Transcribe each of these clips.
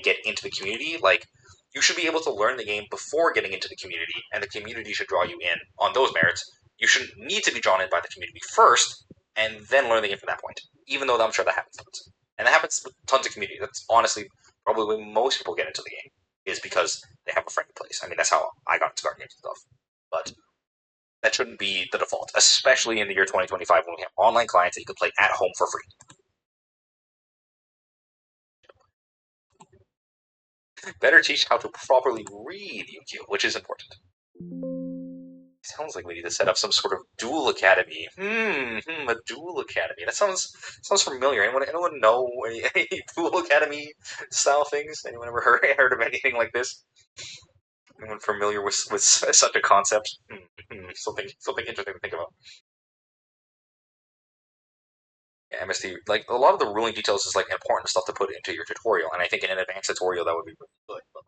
get into the community. Like, you should be able to learn the game before getting into the community, and the community should draw you in on those merits. You shouldn't need to be drawn in by the community first, and then learn the game from that point, even though I'm sure that happens tons. And that happens with tons of community. That's honestly probably when most people get into the game, is because they have a friend who plays. I mean, that's how I got into card games and stuff. But that shouldn't be the default, especially in the year 2025 when we have online clients that you can play at home for free. Better teach how to properly read Yu-Gi-Oh, which is important. Sounds like we need to set up some sort of duel academy. A duel academy. That sounds familiar. Anyone know any duel academy style things? Anyone ever heard of anything like this? Anyone familiar with such a concept? Something interesting to think about. Yeah, MST, like a lot of the ruling details is like important stuff to put into your tutorial, and I think in an advanced tutorial that would be really good. But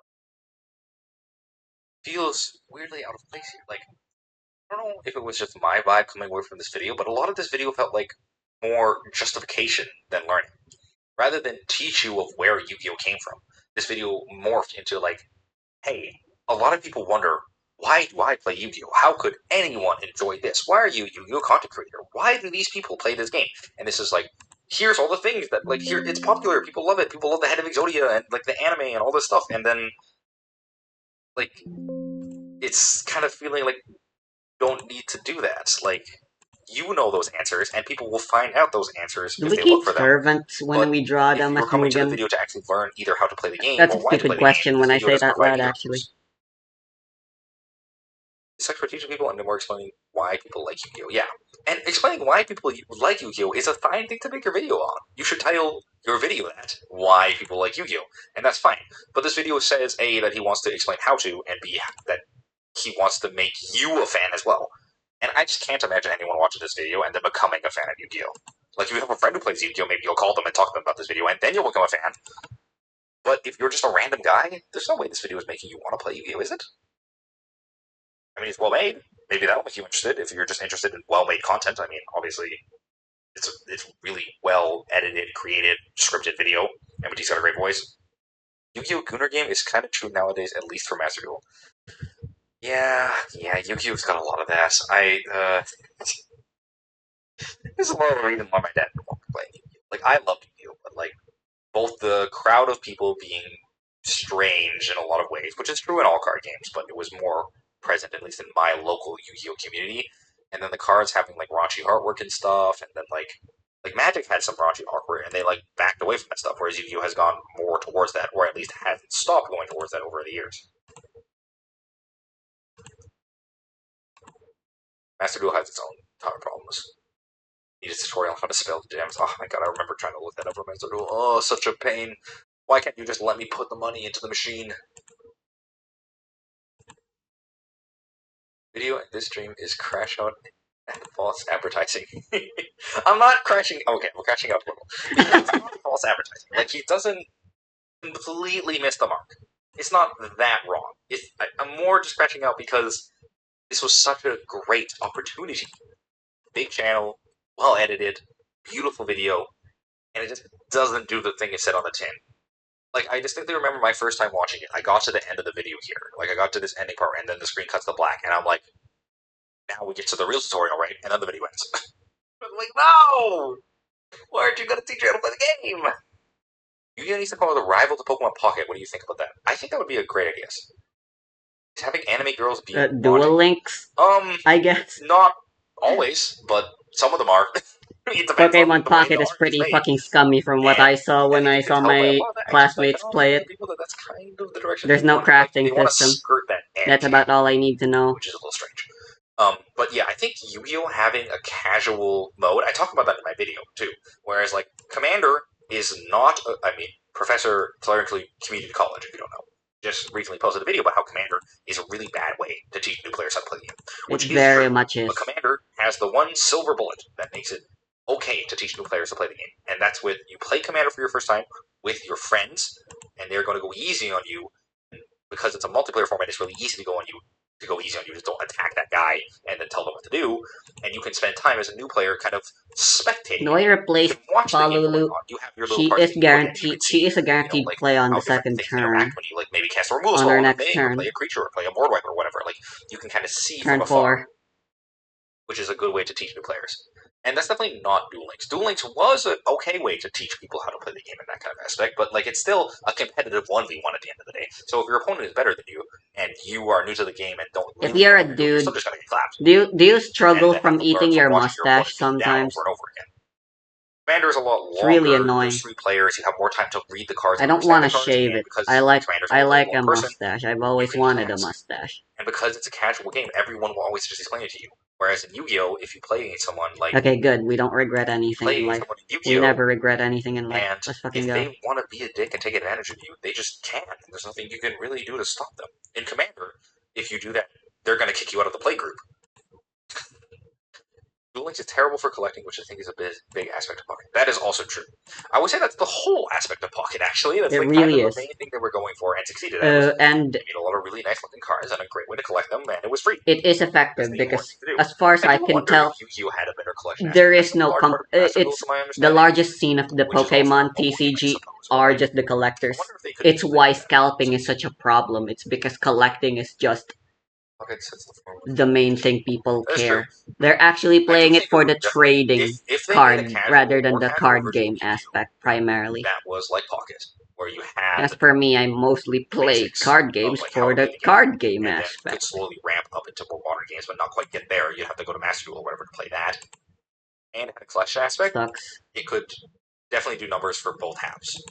feels weirdly out of place here. Like, I don't know if it was just my vibe coming away from this video, but a lot of this video felt like more justification than learning. Rather than teach you of where Yu-Gi-Oh came from, this video morphed into like, hey, a lot of people wonder, why do I play Yu-Gi-Oh? How could anyone enjoy this? Why are you a Yu-Gi-Oh content creator? Why do these people play this game? And this is like, here's all the things that, like, here, it's popular, people love it, people love the Head of Exodia and, like, the anime and all this stuff, and then, like, it's kind of feeling like you don't need to do that. Like, you know those answers, and people will find out those answers Do if we they keep look for them. servants when we draw If them you're as coming to the Mugen? video to actually learn either how to play the game That's or a why to stupid play the question game, when this I video say doesn't that provide loud, either of actually. those. Except for teaching people and more explaining why people like Yu-Gi-Oh! Yeah. And explaining why people like Yu-Gi-Oh! Is a fine thing to make your video on. You should title your video that, why people like Yu-Gi-Oh! And that's fine. But this video says, A, that he wants to explain how to, and B, that he wants to make you a fan as well. And I just can't imagine anyone watching this video and then becoming a fan of Yu-Gi-Oh! Like, if you have a friend who plays Yu-Gi-Oh!, maybe you'll call them and talk to them about this video, and then you'll become a fan. But if you're just a random guy, there's no way this video is making you want to play Yu-Gi-Oh!, is it? I mean, it's well made. Maybe that'll make you interested if you're just interested in well-made content. I mean, obviously, it's really well edited, created, scripted video. MBT's got a great voice. Yu-Gi-Oh! Gunner game is kind of true nowadays, at least for Master Duel. Yeah, Yu-Gi-Oh's got a lot of that. There's a lot of reason why my dad won't play Yu-Gi-Oh! Like, I love Yu-Gi-Oh!, but, like, both the crowd of people being strange in a lot of ways, which is true in all card games, but it was more present, at least in my local Yu-Gi-Oh! Community, and then the cards having, like, raunchy artwork and stuff, and then, like Magic had some raunchy artwork, and they, like, backed away from that stuff, whereas Yu-Gi-Oh! Has gone more towards that, or at least hasn't stopped going towards that over the years. Master Duel has its own ton of problems. Need a tutorial on how to spell the gems. Oh my god, I remember trying to look that up for Master Duel. Oh, such a pain. Why can't you just let me put the money into the machine? Video in this stream is crash out and false advertising. I'm not crashing. Okay, we're crashing out a little. It's not false advertising. Like, he doesn't completely miss the mark. It's not that wrong. I'm more just crashing out because this was such a great opportunity. Big channel, well edited, beautiful video, and it just doesn't do the thing it said on the tin. Like, I distinctly remember my first time watching it. I got to the end of the video here. Like, I got to this ending part, and then the screen cuts to black, and I'm like, now we get to the real tutorial, right? And then the video ends. I'm like, no! Why aren't you going to teach you how to play the game? Yu-Gi-Oh! Needs to call it the rival to Pokemon Pocket. What do you think about that? I think that would be a great idea. Is having anime girls be Dual Links? I guess. Not always, but some of them are. Pokemon Pocket is pretty fucking scummy from what I saw when I saw my classmates play it. There's no crafting system. That's about all I need to know. Which is a little strange. But yeah, I think Yu-Gi-Oh! Having a casual mode, I talk about that in my video, too. Whereas, like, Commander is not, Professor Clarington Community College, if you don't know, just recently posted a video about how Commander is a really bad way to teach new players how to play the game. Which it very much is. But Commander has the one silver bullet that makes it okay to teach new players to play the game. And that's with, you play Commander for your first time with your friends, and they're going to go easy on you. Because it's a multiplayer format, it's really easy to go on you to go easy on you. Just don't attack that guy and then tell them what to do. And you can spend time as a new player kind of spectating. No, I replaced watch the game going Palulu. on. You have your little She cards is that you put in. You guaranteed. can see, She is a guaranteed like, play on how the different second things turn. interact when you like maybe cast a removal On spell her on a next thing, turn. or play a creature, or play a board wipe, or whatever. Like you can kind of see Turn from afar, 4. which is a good way to teach new players. And that's definitely not Duel Links. Duel Links was an okay way to teach people how to play the game in that kind of aspect, but like it's still a competitive 1v1 at the end of the day. So if your opponent is better than you, and you are new to the game and don't If really you're know a what you're doing, you're still dude, just gonna get clapped. do you struggle And from have to learn eating your watching your opponent mustache do that sometimes? over and over again. Commander is a lot It's longer. really annoying. There's 3 players. You have more time to read the cards I and don't understand want the to cards. shave And it. because I like Commander's I only like one a person, mustache. I've always can wanted a ask. mustache. And because it's a casual game, everyone will always just explain it to you. Whereas in Yu-Gi-Oh, if you play against someone like Okay, good. We don't regret anything in life. We never regret anything in life. and Let's fucking if go. they want to be a dick and take advantage of you, they just can. There's nothing you can really do to stop them. In Commander, if you do that, they're going to kick you out of the play group. Duel Links is terrible for collecting, which I think is a big aspect of Pocket. That is also true. I would say that's the whole aspect of Pocket, actually. That's it like really kind of is the main thing they were going for and succeeded at. And they made a lot of really nice looking cards and a great way to collect them, and it was free. It is effective because, as far as I can tell, Yu-Gi-Oh had a better collection. there is no it's the largest scene of the Pokemon TCG are just the collectors. It's why scalping is such a problem. It's because collecting is just the main thing people care. They're actually playing it for the trading card rather than the card game aspect primarily. That was like Pocket, where you had. As for me, I mostly play card games for the card game aspect. Could slowly ramp up into more modern games, but not quite get there. You'd have to go to Master Duel or whatever to play that. And it had a collection aspect. Sucks. It could definitely do numbers for both halves.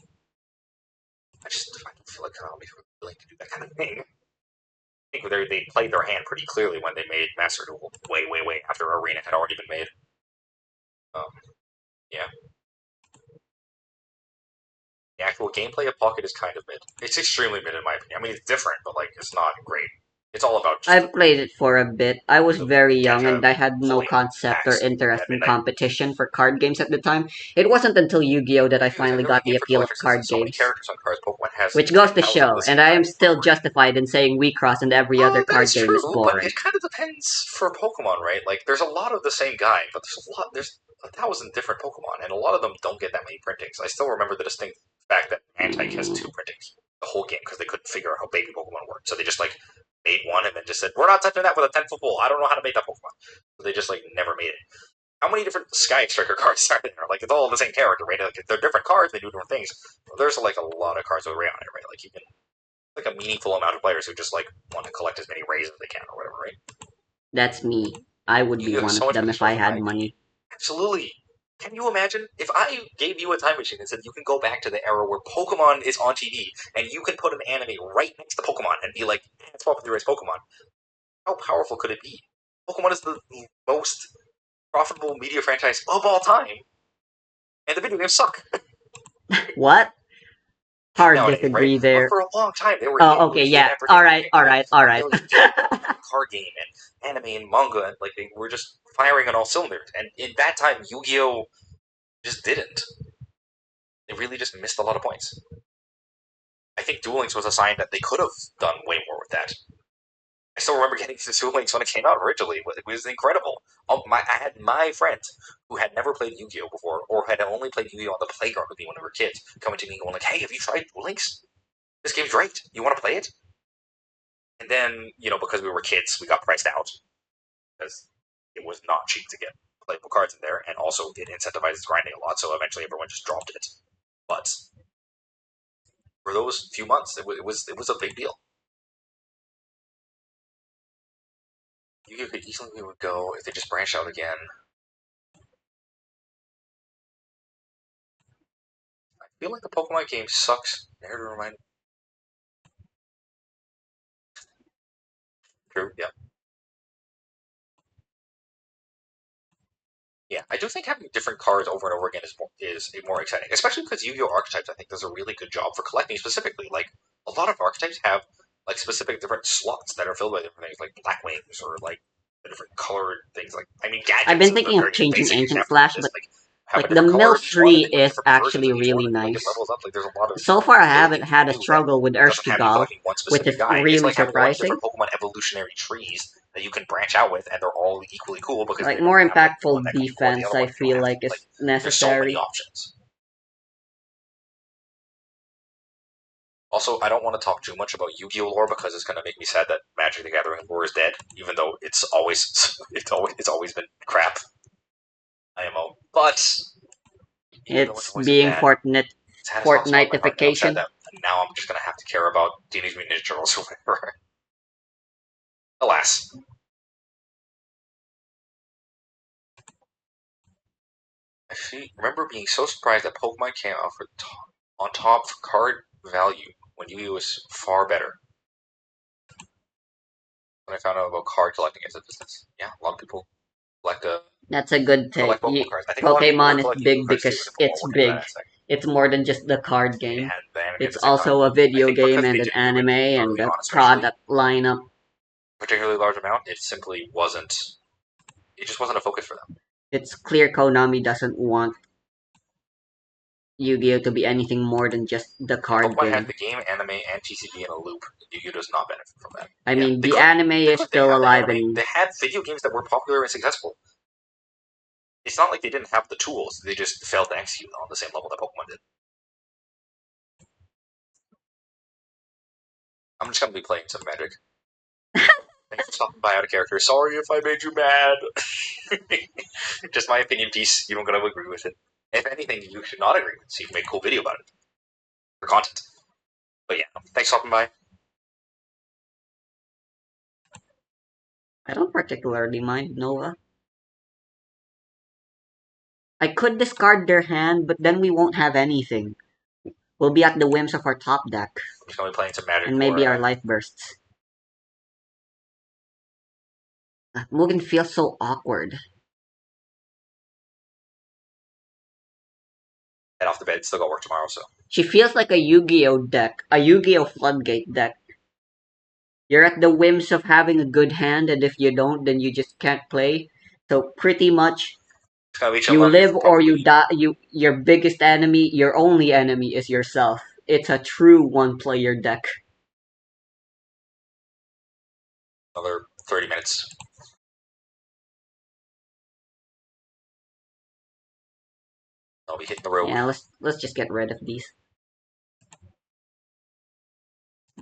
I don't feel like Konami was willing to do that kind of thing. I think they played their hand pretty clearly when they made Master Duel way after Arena had already been made. Yeah. The actual gameplay of Pocket is kind of mid. It's extremely mid in my opinion. I mean, it's different, but like it's not great. It's all about. I've played it for a bit. I was very young and I had no concept or interest in competition for card games at the time. It wasn't until Yu-Gi-Oh that I finally got the appeal of card games. Which goes to show, and I am still justified in saying we cross and every other card game is boring. But it kind of depends for Pokemon, right? Like, there's a lot of the same guy, but there's 1,000 different Pokemon, and a lot of them don't get that many printings. I still remember the distinct fact that Antique has 2 printings the whole game because they couldn't figure out how baby Pokemon worked. So they just like made one and then just said, "We're not touching that with a 10-foot pole. I don't know how to make that Pokemon." So they just like never made it. How many different Sky Striker cards are there? Like it's all the same character, right? Like they're different cards, they do different things. But there's like a lot of cards with Ray on it, right? Like you can like a meaningful amount of players who just like want to collect as many rays as they can or whatever, right? That's me. I would be one of them if I had money. Absolutely. Can you imagine if I gave you a time machine and said you can go back to the era where Pokemon is on TV and you can put an anime right next to Pokemon and be like, "It's popular as Pokemon." How powerful could it be? Pokemon is the most profitable media franchise of all time, and the video games suck. What? Hard Nowadays, disagree right? there. But for a long time, they were. Oh, okay, yeah. All right. Card game and anime and manga, and like they were just firing on all cylinders. And in that time, Yu-Gi-Oh just didn't. They really just missed a lot of points. I think Duel Links was a sign that they could have done way more with that. I still remember getting to Duel Links when it came out originally. It was incredible. I had my friends who had never played Yu-Gi-Oh before, or had only played Yu-Gi-Oh on the playground with me when they were kids, coming to me going like, "Hey, have you tried Duel Links? This game's great. You want to play it?" And then, because we were kids, we got priced out because it was not cheap to get playable cards in there, and also it incentivizes grinding a lot. So eventually, everyone just dropped it. But for those few months, it was a big deal. Yu-Gi-Oh could easily go if they just branch out again. I feel like the Pokemon game sucks. There to remind. True. Yeah. Yeah, I do think having different cards over and over again is more exciting, especially because Yu-Gi-Oh! Archetypes, I think, does a really good job for collecting specifically. Like, a lot of archetypes have, like, specific different slots that are filled by different things, like Black Wings, or, like, the different colored things. Like, I mean, gadgets. I've been thinking of changing Ancient Slash, but Like the mill tree is actually really nice. So far, I haven't had a struggle with Ershkigal, which is really surprising. Pokemon evolutionary trees that you can branch out with, and they're all equally cool because like more impactful defense, I feel like is necessary. There's so many options. Also, I don't want to talk too much about Yu-Gi-Oh lore because it's going to make me sad that Magic the Gathering lore is dead, even though it's always been crap. IMO, but it's being Fortnite-ification. Now I'm just going to have to care about Teenage Mutant Ninja Turtles or whatever. Alas. I remember being so surprised that Pokemon came out on top for card value when Yu-Gi-Oh was far better. When I found out about card collecting as a business, yeah, a lot of people collect That's a good take. Pokemon is big because it's big. It's more than just the card game. It's also a video game and an anime and a product lineup. Particularly large amount, it simply wasn't. It just wasn't a focus for them. It's clear Konami doesn't want Yu-Gi-Oh to be anything more than just the card game. Had the game, anime, and TCG in a loop. Yu-Gi-Oh does not benefit from that. I mean, the anime is still alive, and they had video games that were popular and successful. It's not like they didn't have the tools; they just failed to execute on the same level that Pokemon did. I'm just gonna be playing some Magic. Thanks for stopping by out of character. Sorry if I made you mad. Just my opinion piece. You don't gotta agree with it. If anything, you should not agree with it, so you can make a cool video about it. For content. But yeah, thanks for stopping by. I don't particularly mind Nova. I could discard their hand, but then we won't have anything. We'll be at the whims of our top deck. I'm just gonna be playing some Magic. And maybe our life bursts. Mugen feels so awkward. Head off the bed, still got work tomorrow, so. She feels like a Yu-Gi-Oh deck, a Yu-Gi-Oh floodgate deck. You're at the whims of having a good hand, and if you don't, then you just can't play. So pretty much, you live or you die. Your biggest enemy, your only enemy, is yourself. It's a true one-player deck. Another 30 minutes. I'll be hitting the road. Yeah, let's just get rid of these.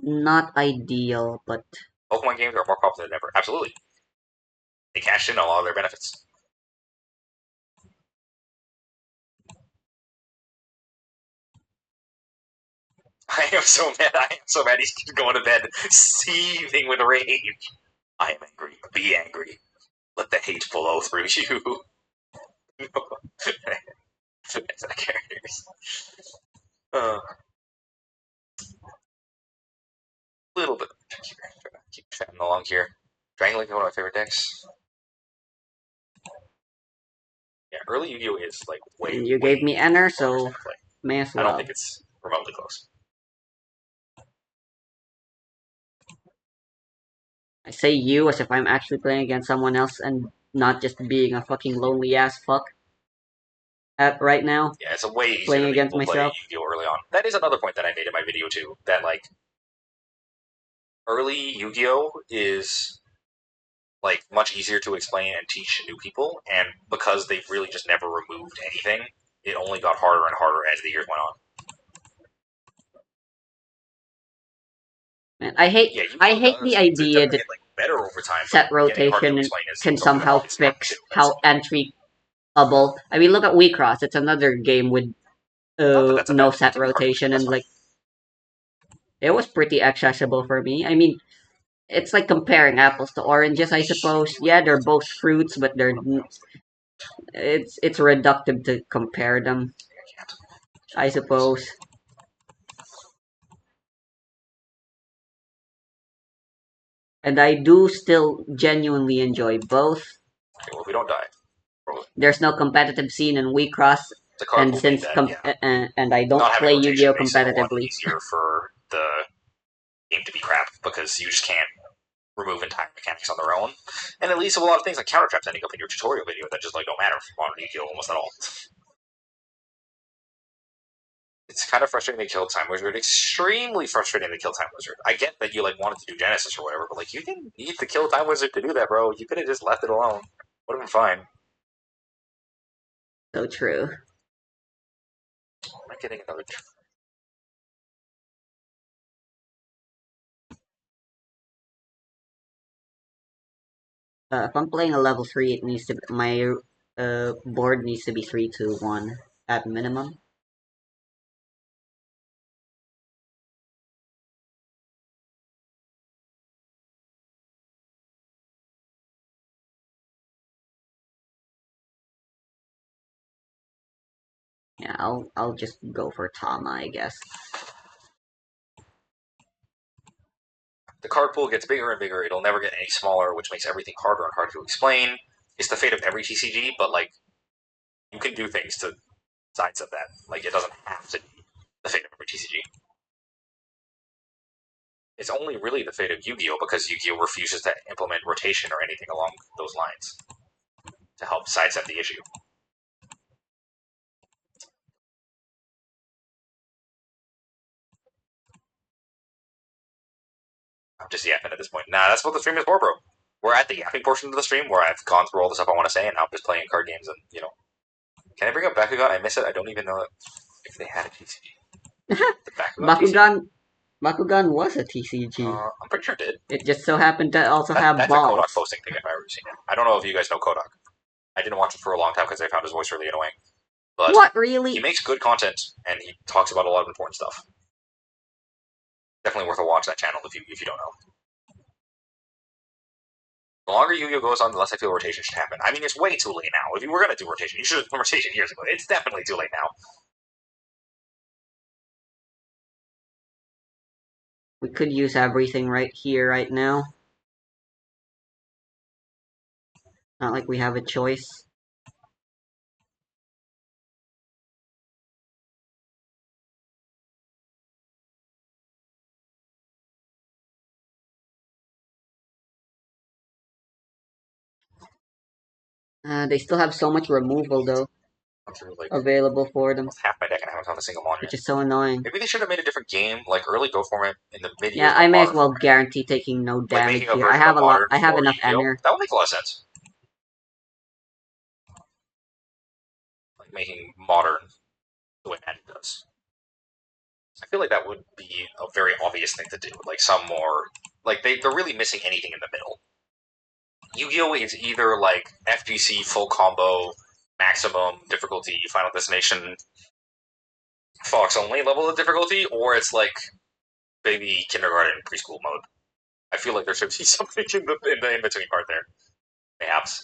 Not ideal, but Pokemon games are more popular than ever. Absolutely. They cashed in on a lot of their benefits. I am so mad. He's going to bed, seething with rage. I am angry. Be angry. Let the hate flow through you. That characters. Little bit keep chatting along here. Dragon Link is one of my favorite decks. Yeah, early Yu-Gi-Oh is like way. And you gave me Enter, so may as well. I don't think it's remotely close. I say you as if I'm actually playing against someone else and not just being a fucking lonely ass fuck. At right now. Yeah, it's a way easier playing against myself. Yu-Gi-Oh early on. That is another point that I made in my video too. That like early Yu-Gi-Oh is like much easier to explain and teach new people, and because they've really just never removed anything, it only got harder and harder as the years went on. Man, I hate the idea that better over time, set rotation can somehow fix how entry-able. I mean, look at WeCross. It's another game with no set rotation, and like it was pretty accessible for me. I mean, it's like comparing apples to oranges, I suppose. Yeah, they're both fruits, but it's reductive to compare them, I suppose. And I do still genuinely enjoy both. Okay, well, we don't die. There's no competitive scene in WeCross, and since and I don't play Yu-Gi-Oh competitively. It's easier for the game to be crap because you just can't remove entire mechanics on their own, and it leads to a lot of things like counter traps ending up in your tutorial video that just like don't matter on Yu-Gi-Oh almost at all. It's kind of frustrating they killed Time Wizard. Extremely frustrating they killed Time Wizard. I get that you wanted to do Genesis or whatever, but you didn't need to kill Time Wizard to do that, bro. You could have just left it alone. Would have been fine. So true. I'm not getting another. If I'm playing a level 3, it needs to my board needs to be 3-2-1 at minimum. Yeah, I'll just go for Tama, I guess. The card pool gets bigger and bigger. It'll never get any smaller, which makes everything harder and harder to explain. It's the fate of every TCG, but you can do things to sidestep that. It doesn't have to be the fate of every TCG. It's only really the fate of Yu-Gi-Oh! Because Yu-Gi-Oh! Refuses to implement rotation or anything along those lines to help sidestep the issue. I'm just yapping at this point. Nah, that's what the stream is for, bro. We're at the yapping portion of the stream where I've gone through all the stuff I want to say, and now I'm just playing card games and, Can I bring up Bakugan? I miss it. I don't even know if they had a TCG. The Bakugan was a TCG. I'm pretty sure it did. It just so happened to also have That's balls. a Kodak posting thing if I've ever seen it. I don't know if you guys know Kodak. I didn't watch it for a long time because I found his voice really annoying. But what, really? He makes good content and he talks about a lot of important stuff. Definitely worth a watch that channel if you don't know. The longer Yu-Gi-Oh goes on, the less I feel rotation should happen. I mean, it's way too late now. If you were gonna do rotation, you should have done rotation years ago. It's definitely too late now. We could use everything right here, right now. Not like we have a choice. They still have so much removal, though, available for them. Half my deck and I haven't found a single monument. Which is so annoying. Maybe they should have made a different game, early Go format in the mid years. Yeah, I may as well guarantee taking no damage here. I have I have enough Ener. That would make a lot of sense. Making modern the way Magic does. I feel like that would be a very obvious thing to do. Some more they're really missing anything in the middle. Yu-Gi-Oh! Is either FGC full combo, maximum difficulty, Final Destination, Fox only level of difficulty, or it's baby kindergarten preschool mode. I feel like there should be something in the in between part there, perhaps.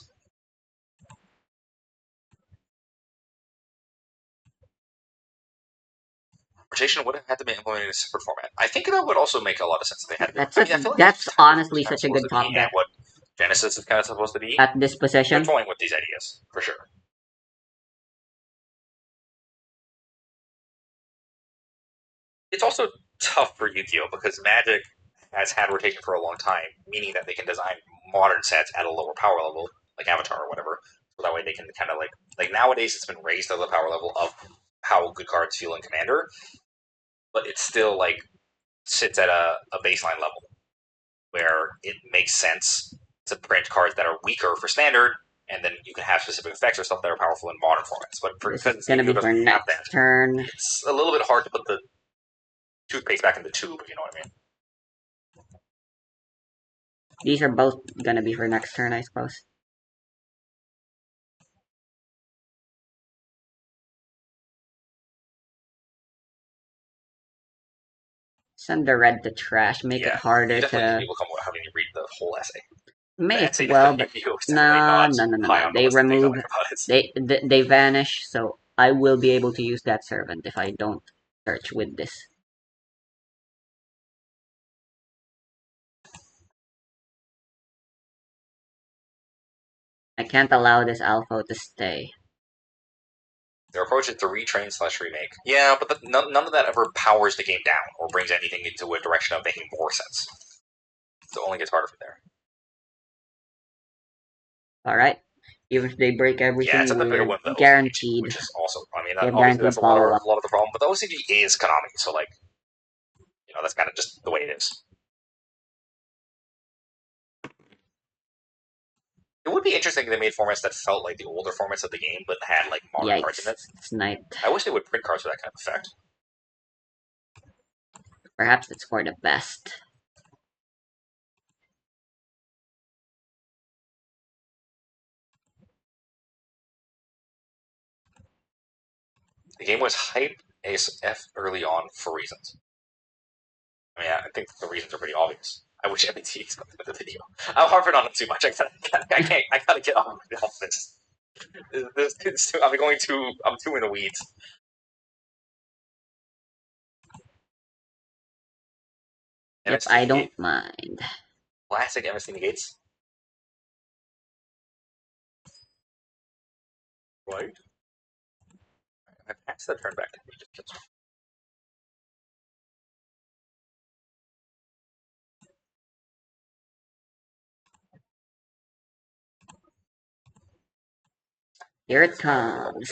Rotation would have had to be implemented in a separate format. I think that would also make a lot of sense. They had. That's honestly such a good top deck. What Genesis is kind of supposed to be at this position. They're toying with these ideas for sure. It's also tough for Yu-Gi-Oh! Because Magic has had rotation for a long time, meaning that they can design modern sets at a lower power level, like Avatar or whatever. So that way they can kind of nowadays it's been raised to the power level of how good cards feel in Commander, but it still sits at a baseline level where it makes sense to print cards that are weaker for Standard, and then you can have specific effects or stuff that are powerful in modern formats. But this is going to be for next turn. It's a little bit hard to put the toothpaste back in the tube, if you know what I mean. These are both going to be for next turn, I suppose. Send the red to trash, make it harder to... People come having you read the whole essay. May as well, but no. They remove... They vanish, so I will be able to use that servant if I don't search with this. I can't allow this alpha to stay. Their approach is to retrain/remake. Yeah, but none of that ever powers the game down or brings anything into a direction of making more sense. So it only gets harder from there. Alright. Even if they break Yeah, it's everything, a bit bigger we're one than OCG too, guaranteed. which is also, I mean, We have obviously guaranteed that's a follow up. lot of the problem. But the OCG is Konami, so like, that's kind of just the way it is. It would be interesting if they made formats that felt like the older formats of the game, but had like modern cards in Yikes! it. It's night. I wish they would print cards for that kind of effect. Perhaps it's for the best. The game was hype ASF early on for reasons. I mean, I think the reasons are pretty obvious. I wish MBT explained the video. I'm harping on it too much. I gotta get off this. I'm too in the weeds. Yep, MST I negate. don't mind. Classic MST negates. Right? I passed the turn back. Here it comes.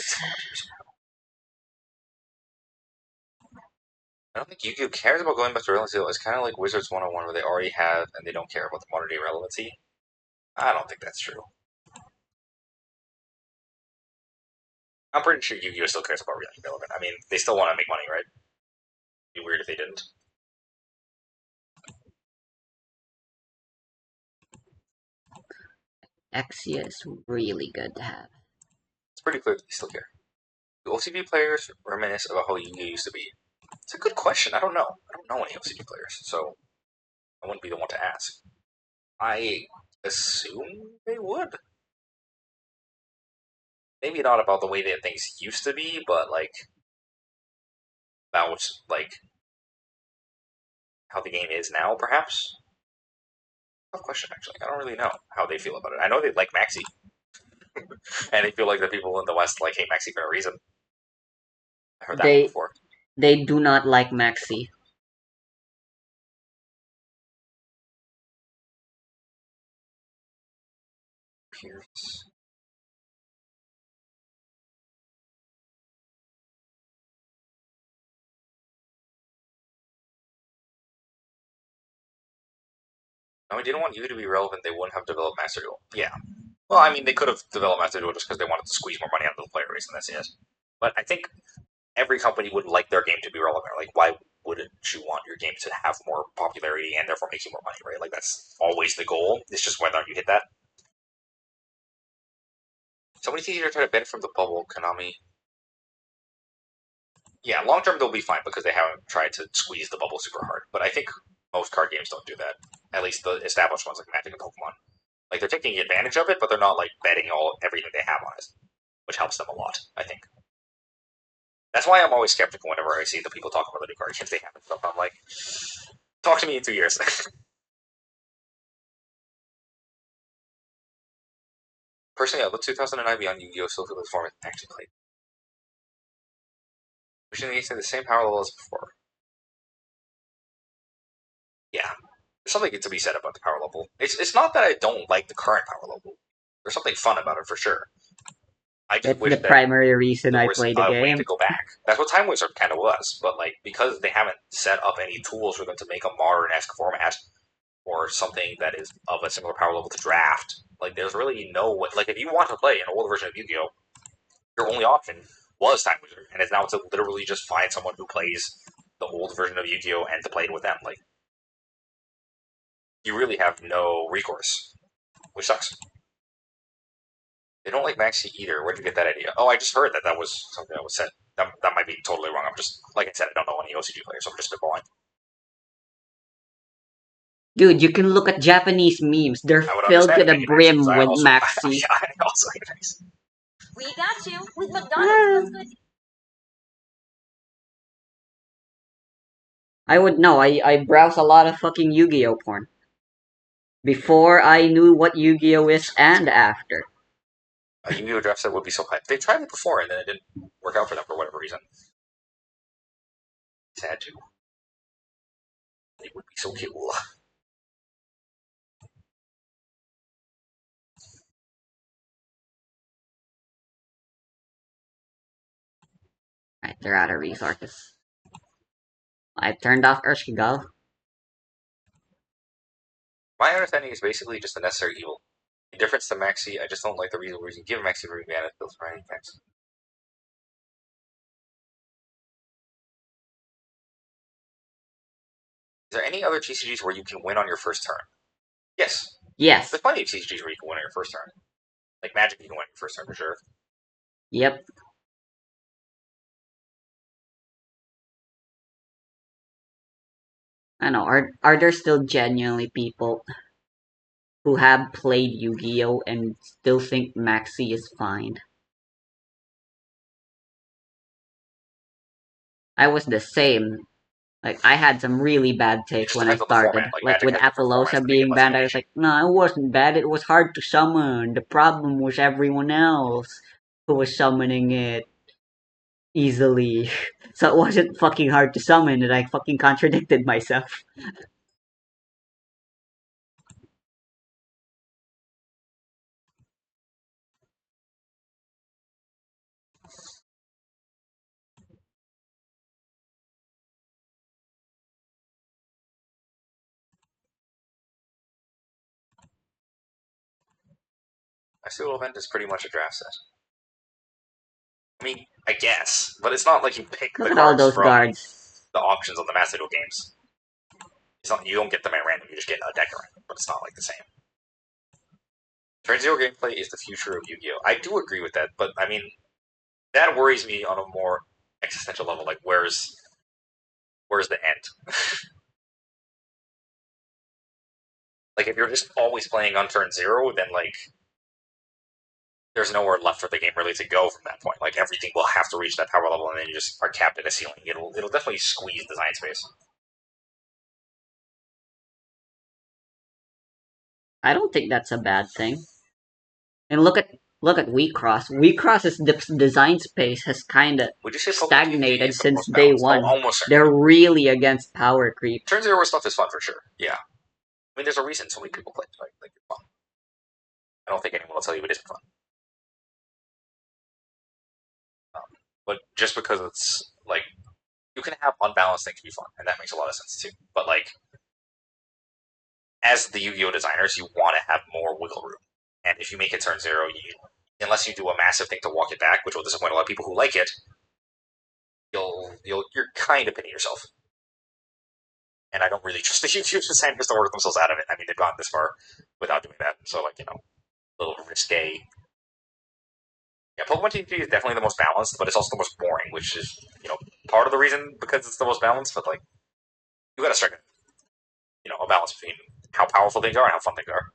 I don't think Yu-Gi-Oh cares about going back to relevancy. It's kind of like Wizards 101 where they already have and they don't care about the modern day relevancy. I don't think that's true. I'm pretty sure Yu-Gi-Oh still cares about being relevant. I mean, they still want to make money, right? It'd be weird if they didn't. Exia is really good to have. It's pretty clear that they still care. Do OCB players reminisce about how Yu-Gi-Oh used to be? It's a good question. I don't know. I don't know any OCB players, so I wouldn't be the one to ask. I assume they would. Maybe not about the way that things used to be, but like about like how the game is now, perhaps. Tough question, actually. I don't really know how they feel about it. I know they like Maxi, and they feel like the people in the West like hate Maxi for no reason. I heard that one They before. they do not like Maxi. Pierce. No, we didn't want you to be relevant. They wouldn't have developed Master Duel. Yeah. Well, I mean, they could have developed Master Duel just because they wanted to squeeze more money out of the player base, and that's it. But I think every company would like their game to be relevant. Like, why wouldn't you want your game to have more popularity and therefore make you more money, right? Like, that's always the goal. It's just whether you hit that. So many teams are trying to benefit from the bubble, Konami. Yeah, long term they'll be fine because they haven't tried to squeeze the bubble super hard. But I think most card games don't do that. At least the established ones like Magic and Pokemon. Like they're taking advantage of it, but they're not like betting everything they have on it, which helps them a lot. I think. That's why I'm always skeptical whenever I see the people talk about the new card games they have and stuff. I'm like, talk to me in 2 years. Personally, I love 2009 Beyond Yu-Gi-Oh! Still feel the format actually played. Wishing they the same power level as before. Yeah, there's something to be said about the power level. It's not that I don't like the current power level. There's something fun about it for sure. I just That's the wish that primary reason there I was play the a way game. to go back. That's what Time Wizard kind of was, but like because they haven't set up any tools for them to make a modern-esque format or something that is of a similar power level to draft, like there's really no way. Like if you want to play an old version of Yu-Gi-Oh, your only option was Time Wizard, and it's now to literally just find someone who plays the old version of Yu-Gi-Oh and to play it with them. Like you really have no recourse, which sucks. They don't like Maxi either. Where'd you get that idea? Oh, I just heard that was something that was said. That might be totally wrong. I'm just, like I said, I don't know any OCG players, so I'm just spitballing. Dude, you can look at Japanese memes. They're I would filled to understand the making Maxi because brim I with also, Maxi. I also hate Maxi. We got you with McDonald's. Plus good. I would know. I browse a lot of fucking Yu-Gi-Oh porn. Before I knew what Yu-Gi-Oh is and after. A Yu-Gi-Oh draft set would be so hype. They tried it before and then it didn't work out for them for whatever reason. Sad too. It would be so cool. Right, they're out of resources. I've turned off Urshkigal. My understanding is basically just a necessary evil. In difference to Maxi, I just don't like the reason where you give Maxi for mana skills for any attacks. Is there any other TCGs where you can win on your first turn? Yes. Yes. There's plenty of TCGs where you can win on your first turn. Like Magic, you can win on your first turn for sure. Yep. I know. Are there still genuinely people who have played Yu-Gi-Oh and still think Maxi is fine? I was the same. Like, I had some really bad takes when I started. Like, with Apollosa being banned, I was like, no, it wasn't bad. It was hard to summon. The problem was everyone else who was summoning it easily. So it wasn't fucking hard to summon, and I fucking contradicted myself. My Pseudo Event is pretty much a draft set. I mean, I guess, but it's not like you pick Look the at all cards those from guards. the options on the Master Duel games. It's not, you don't get them at random, you just get a deck at random, but it's not like the same. Turn Zero gameplay is the future of Yu-Gi-Oh! I do agree with that, but I mean, that worries me on a more existential level. Like, where's the end? Like, if you're just always playing on turn zero, then like, there's nowhere left for the game really to go from that point. Like, everything will have to reach that power level, and then you just are capped at a ceiling. It'll definitely squeeze design space. I don't think that's a bad thing. And look at WeCross. WeCross's design space has kind of stagnated since day one. Almost. They're really against power creep. Turn Zero stuff is fun for sure. Yeah, I mean, there's a reason so many people play. Like it's fun. I don't think anyone will tell you it isn't fun. But just because it's like you can have unbalanced things be fun, and that makes a lot of sense too. But like, as the Yu-Gi-Oh designers, you want to have more wiggle room, and if you make it turn zero, unless you do a massive thing to walk it back, which will disappoint a lot of people who like it, you're kind of pinning yourself. And I don't really trust the Yu-Gi-Oh designers to work themselves out of it. I mean, they've gone this far without doing that, so like a little risque. Yeah, Pokemon TCG is definitely the most balanced, but it's also the most boring, which is part of the reason because it's the most balanced. But like, you got to strike a balance between how powerful things are and how fun things are.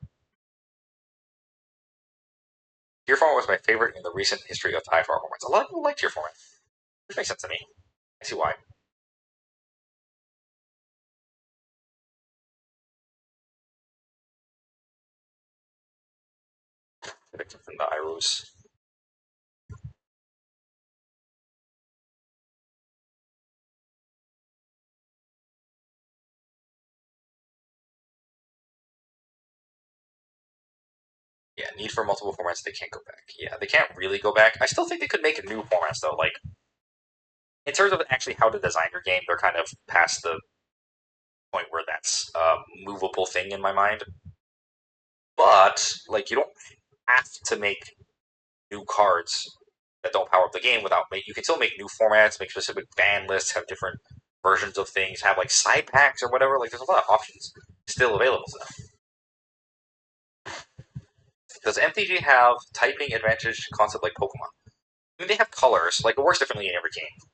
Tier format was my favorite in the recent history of high power formats. A lot of people like tier format, which makes sense to me. I see why. Victim from the Iros. Yeah, need for multiple formats. They can't go back. Yeah, they can't really go back. I still think they could make new formats though. Like in terms of actually how to design your game, they're kind of past the point where that's a movable thing in my mind. But like, you don't have to make new cards that don't power up the game without. You can still make new formats, make specific ban lists, have different versions of things, have like side packs or whatever. Like, there's a lot of options still available to them. Does MTG have typing advantage concept like Pokemon? I mean, they have colors. Like, it works differently in every game.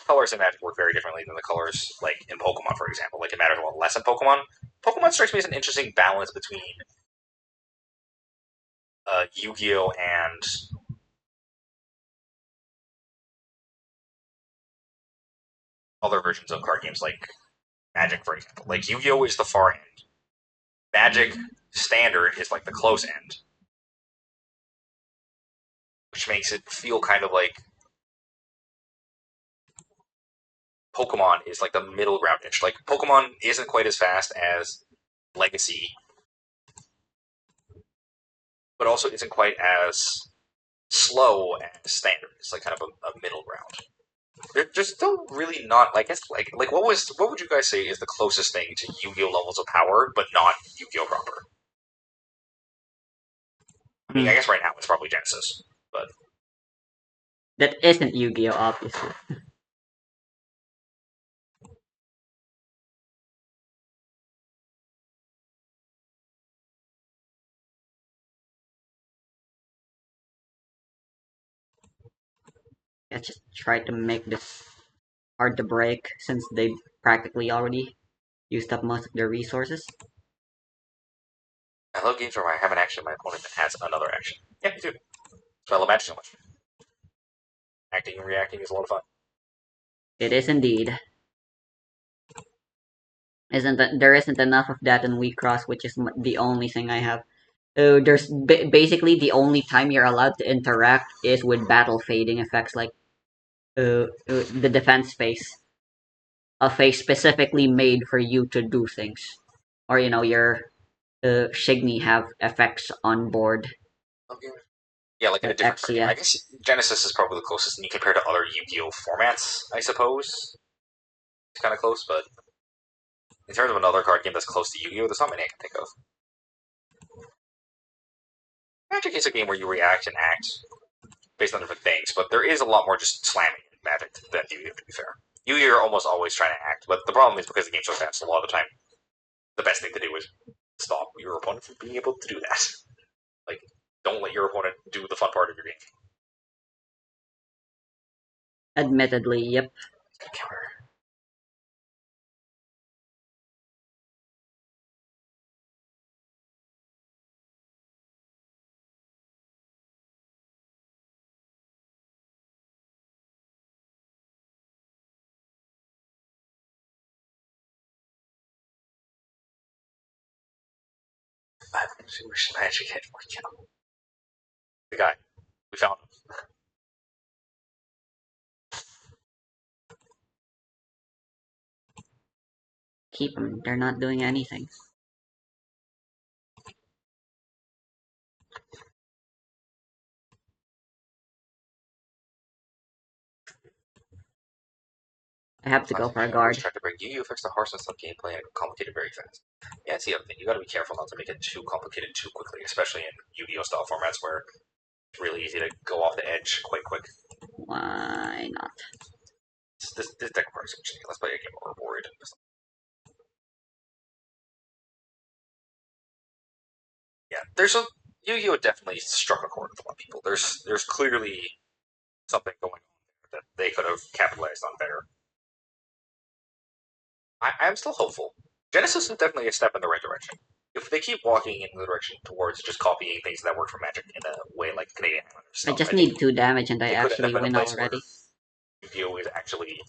Colors in Magic work very differently than the colors, like, in Pokemon, for example. Like, it matters a lot less in Pokemon. Pokemon strikes me as an interesting balance between Yu-Gi-Oh! And other versions of card games, like Magic, for example. Like, Yu-Gi-Oh! Is the far end. Magic Standard is, like, the close end. Which makes it feel kind of like Pokemon is like the middle ground-ish. Like, Pokemon isn't quite as fast as Legacy, but also isn't quite as slow as Standard. It's like kind of a middle ground. They're still really not. I guess like what would you guys say is the closest thing to Yu-Gi-Oh levels of power, but not Yu-Gi-Oh proper? I mean, I guess right now it's probably Genesis, but that isn't Yu-Gi-Oh, obviously. Let's just try to make this hard to break since they practically already used up most of their resources. I love games where I have an action, my opponent has another action. Yeah, me too. So I love magic so much. Acting and reacting is a lot of fun. It is indeed. There isn't enough of that in Wheat Cross, which is the only thing I have. There's basically the only time you're allowed to interact is with battle fading effects like the defense phase, a phase specifically made for you to do things, or your Shigny have effects on board. Okay. Yeah, like in a different card game. I Exia. guess Genesis is probably the closest, and you compare to other Yu-Gi-Oh formats, I suppose. It's kind of close, but in terms of another card game that's close to Yu-Gi-Oh, there's not many I can think of. Magic is a game where you react and act based on different things, but there is a lot more just slamming in Magic than Yu-Gi-Oh, to be fair. Yu-Gi-Oh are almost always trying to act, but the problem is because the game's so fast, a lot of the time, the best thing to do is stop your opponent from being able to do that. Like, don't let your opponent do the fun part of your game. Admittedly, yep. Counter. I wish Magic had more count. The guy. We found him. Keep them. They're not doing anything. I have to go for a guard. Tried to bring Yu-Gi-Oh affects the harshness of gameplay and complicated very fast. Yeah, that's the other thing. You got to be careful not to make it too complicated too quickly, especially in Yu-Gi-Oh style formats where it's really easy to go off the edge quite quick. Why not? This deck works. Let's play a game where we're worried. Yeah, there's a Yu-Gi-Oh definitely struck a chord with a lot of people. There's clearly something going on that they could have capitalized on better. I'm still hopeful. Genesis is definitely a step in the right direction. If they keep walking in the direction towards just copying things that work for Magic in a way like Canadian Islanders I stuff, just need 2 damage and I could end actually up in a win place where already. Yu-Gi-Oh is actually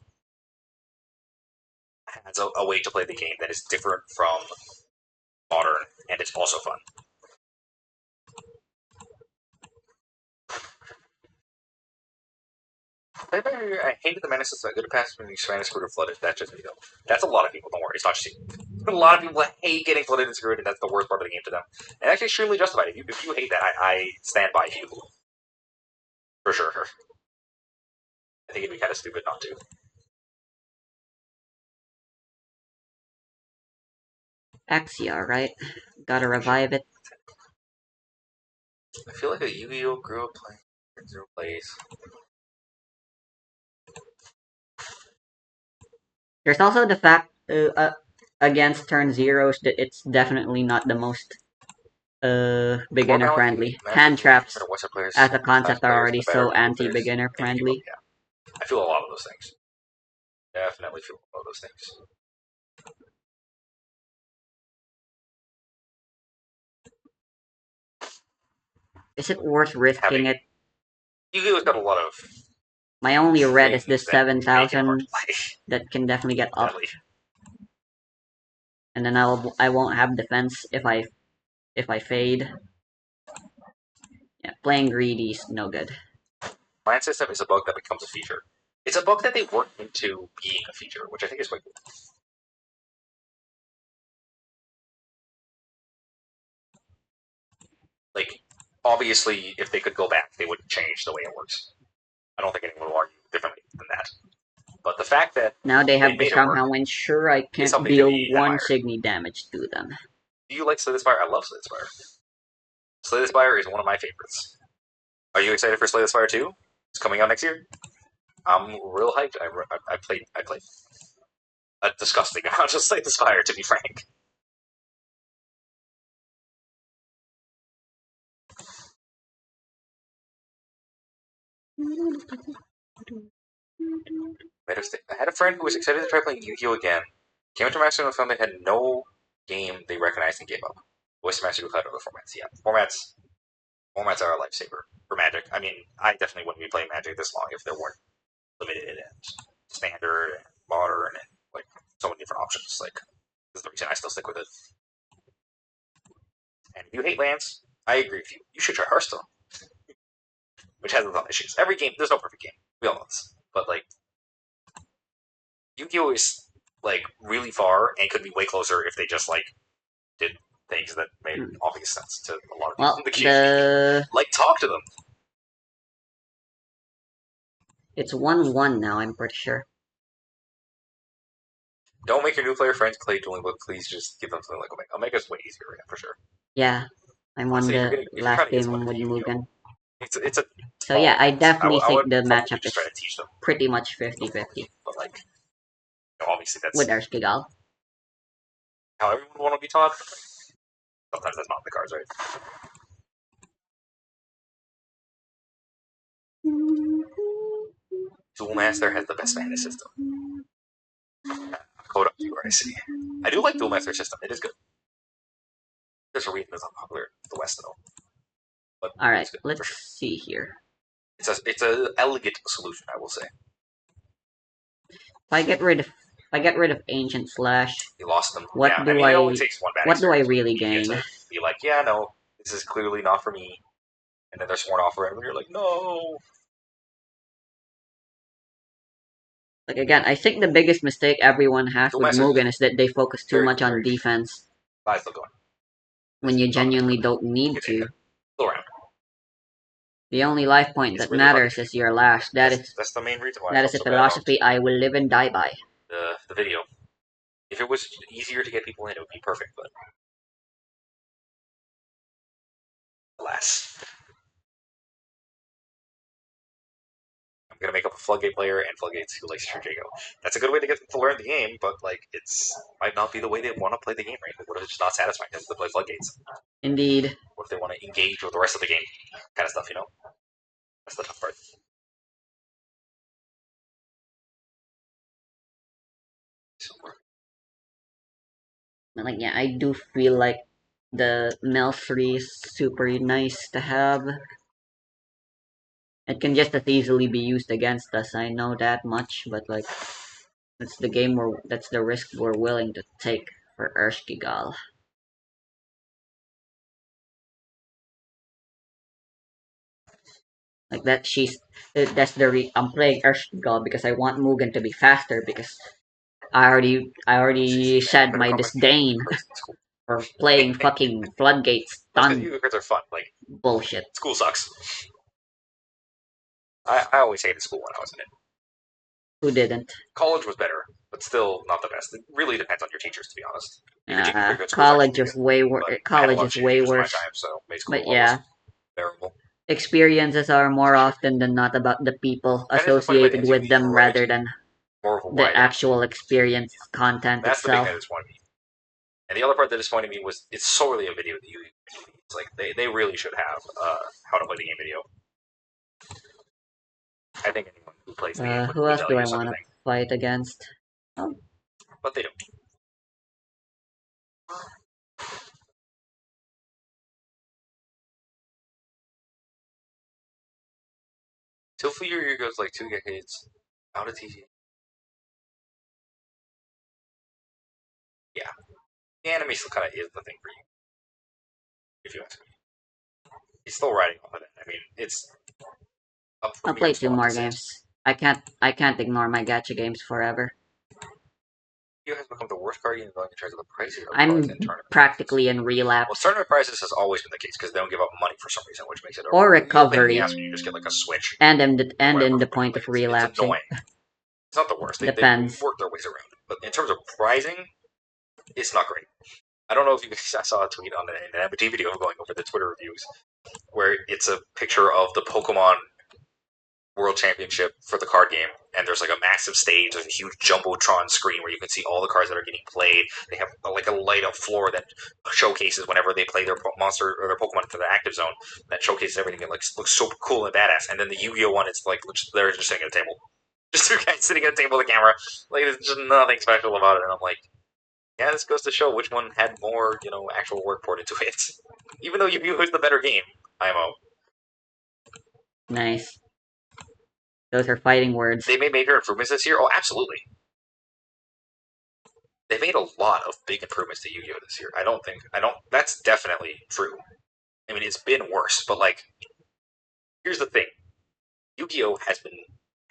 has a way to play the game that is different from modern, and it's also fun. I hated the Menaces. I could have passed when Spanish screwed or flooded. That's just that's a lot of people. Don't worry, it's not just you. A lot of people hate getting flooded and screwed, and that's the worst part of the game to them. And actually, extremely justified. If you hate that, I stand by you for sure. I think it'd be kind of stupid not to. Exia, right? Gotta revive it. I feel like a Yu-Gi-Oh grew up playing zero plays. There's also the fact against turn zeros that it's definitely not the most beginner friendly. Hand traps as a concept are already so anti-beginner friendly. Yeah, I feel a lot of those things. Definitely feel a lot of those things. Is it worth risking it? Yu-Gi-Oh's got a lot of. My only red is this 7,000 that can definitely get up. And then I won't have defense if I fade. Yeah, playing greedy is no good. Land system is a bug that becomes a feature. It's a bug that they work into being a feature, which I think is quite cool. Like, obviously, if they could go back, they would change the way it works. I don't think anyone will argue differently than that. But the fact that now they have to made it somehow work ensure I is can't something to deal be one admired. Signy damage to them. Do you like Slay the Spire? I love Slay the Spire. Slay the Spire is one of my favorites. Are you excited for Slay the Spire 2? It's coming out next year. I'm real hyped. I played a disgusting amount of Slay the Spire, to be frank. I had a friend who was excited to try playing Yu-Gi-Oh! Again. Came into Master and found they had no game they recognized and gave up. Voice Master without other formats. Yeah, formats are a lifesaver for Magic. I mean, I definitely wouldn't be playing Magic this long if there weren't limited and standard and modern and like so many different options. Like, this is the reason I still stick with it. And if you hate lands, I agree with you. You should try Hearthstone, which has its own issues. Every game, there's no perfect game. We all know this. But like, Yu-Gi-Oh is like really far and could be way closer if they just like did things that made obvious sense to a lot of people in the community. Like, talk to them. It's 1-1 now, I'm pretty sure. Don't make your new player friends play Dueling Book. Please just give them something like Omega. Omega's way easier, yeah, for sure. Yeah, I'm on the last game with Mugen. It's a so yeah, I definitely think the matchup is pretty much 50-50. But like, obviously that's with Erskigal. How everyone would want to be taught. Sometimes that's not in the cards, right? Duel Master has the best mana system. Code up to where I see. I do like Duel Master system. It is good. There's a reason it's unpopular in the West, though. But alright, let's see here. It's a elegant solution, I will say. If I get rid of Ancient Slash, you lost them. What do it only takes one what do I really gain? Be like, yeah, no, this is clearly not for me. And then they're sworn off forever, and you're like, no. Like, again, I think the biggest mistake everyone has with Mugen is that they focus too much on defense. Still going. When you genuinely don't need to. The only life point that matters is your lash. That's the main reason why. That is a philosophy I will live and die by. The video. If it was easier to get people in, it would be perfect, but alas. I'm gonna make up a Floodgate player and Floodgates who likes Jago. That's a good way to get them to learn the game, but like it's might not be the way they want to play the game, right? What if it's just not satisfying them to play Floodgates? Indeed. What if they want to engage with the rest of the game? Kind of stuff, you know? That's the tough part. Like, yeah, I do feel like the Mel 3 is super nice to have. It can just as easily be used against us, I know that much, but like, that's the risk we're willing to take for Erskigal. Like that, I'm playing Erskigal because I want Mugen to be faster because I already said my disdain for playing fucking Floodgates. Because Yu-Gi-Oh cards are fun, like bullshit. School sucks. I always hated school when I was in it. Who didn't? College was better, but still not the best. It really depends on your teachers, to be honest. College is way worse. College is way worse. Time, so but yeah, bearable. Experiences are more often than not about the people associated with them rather than the actual experience content That's itself. The big thing that disappointed me. And the other part that disappointed me was it's solely a video that you. It's like they really should have how to play the game video. I think anyone who plays the game who else do I want to fight against? Oh. But they don't. Tilfear goes like 2 decades out of TV. Yeah. The anime still kind of is the thing for you. If you ask me. He's still riding off of it. I mean, it's. I'll play 2 more games. I can't ignore my gacha games forever. You has become the worst guardian going in terms of the prices. I'm practically in relapse. Well, tournament prices has always been the case because they don't give up money for some reason, which makes it or recovery. You just get like a switch. And in the point of relapsing. It's annoying. It's not the worst. They work their ways around it. But in terms of pricing, it's not great. I don't know if you guys saw a tweet on an MT video going over the Twitter reviews, where it's a picture of the Pokemon World Championship for the card game, and there's like a massive stage, there's a huge jumbotron screen where you can see all the cards that are getting played. They have like a light up floor that showcases whenever they play their monster or their Pokemon to the active zone, that showcases everything and like looks so cool and badass. And then the Yu-Gi-Oh one, it's like they're just sitting at a table, just two guys sitting at a table with a camera. Like there's just nothing special about it, and I'm like, yeah, this goes to show which one had more, actual work poured into it. Even though Yu-Gi-Oh is the better game, IMO. Nice. Those are fighting words. They made major improvements this year? Oh, absolutely. They made a lot of big improvements to Yu-Gi-Oh this year. That's definitely true. I mean, it's been worse, but like, here's the thing. Yu-Gi-Oh has been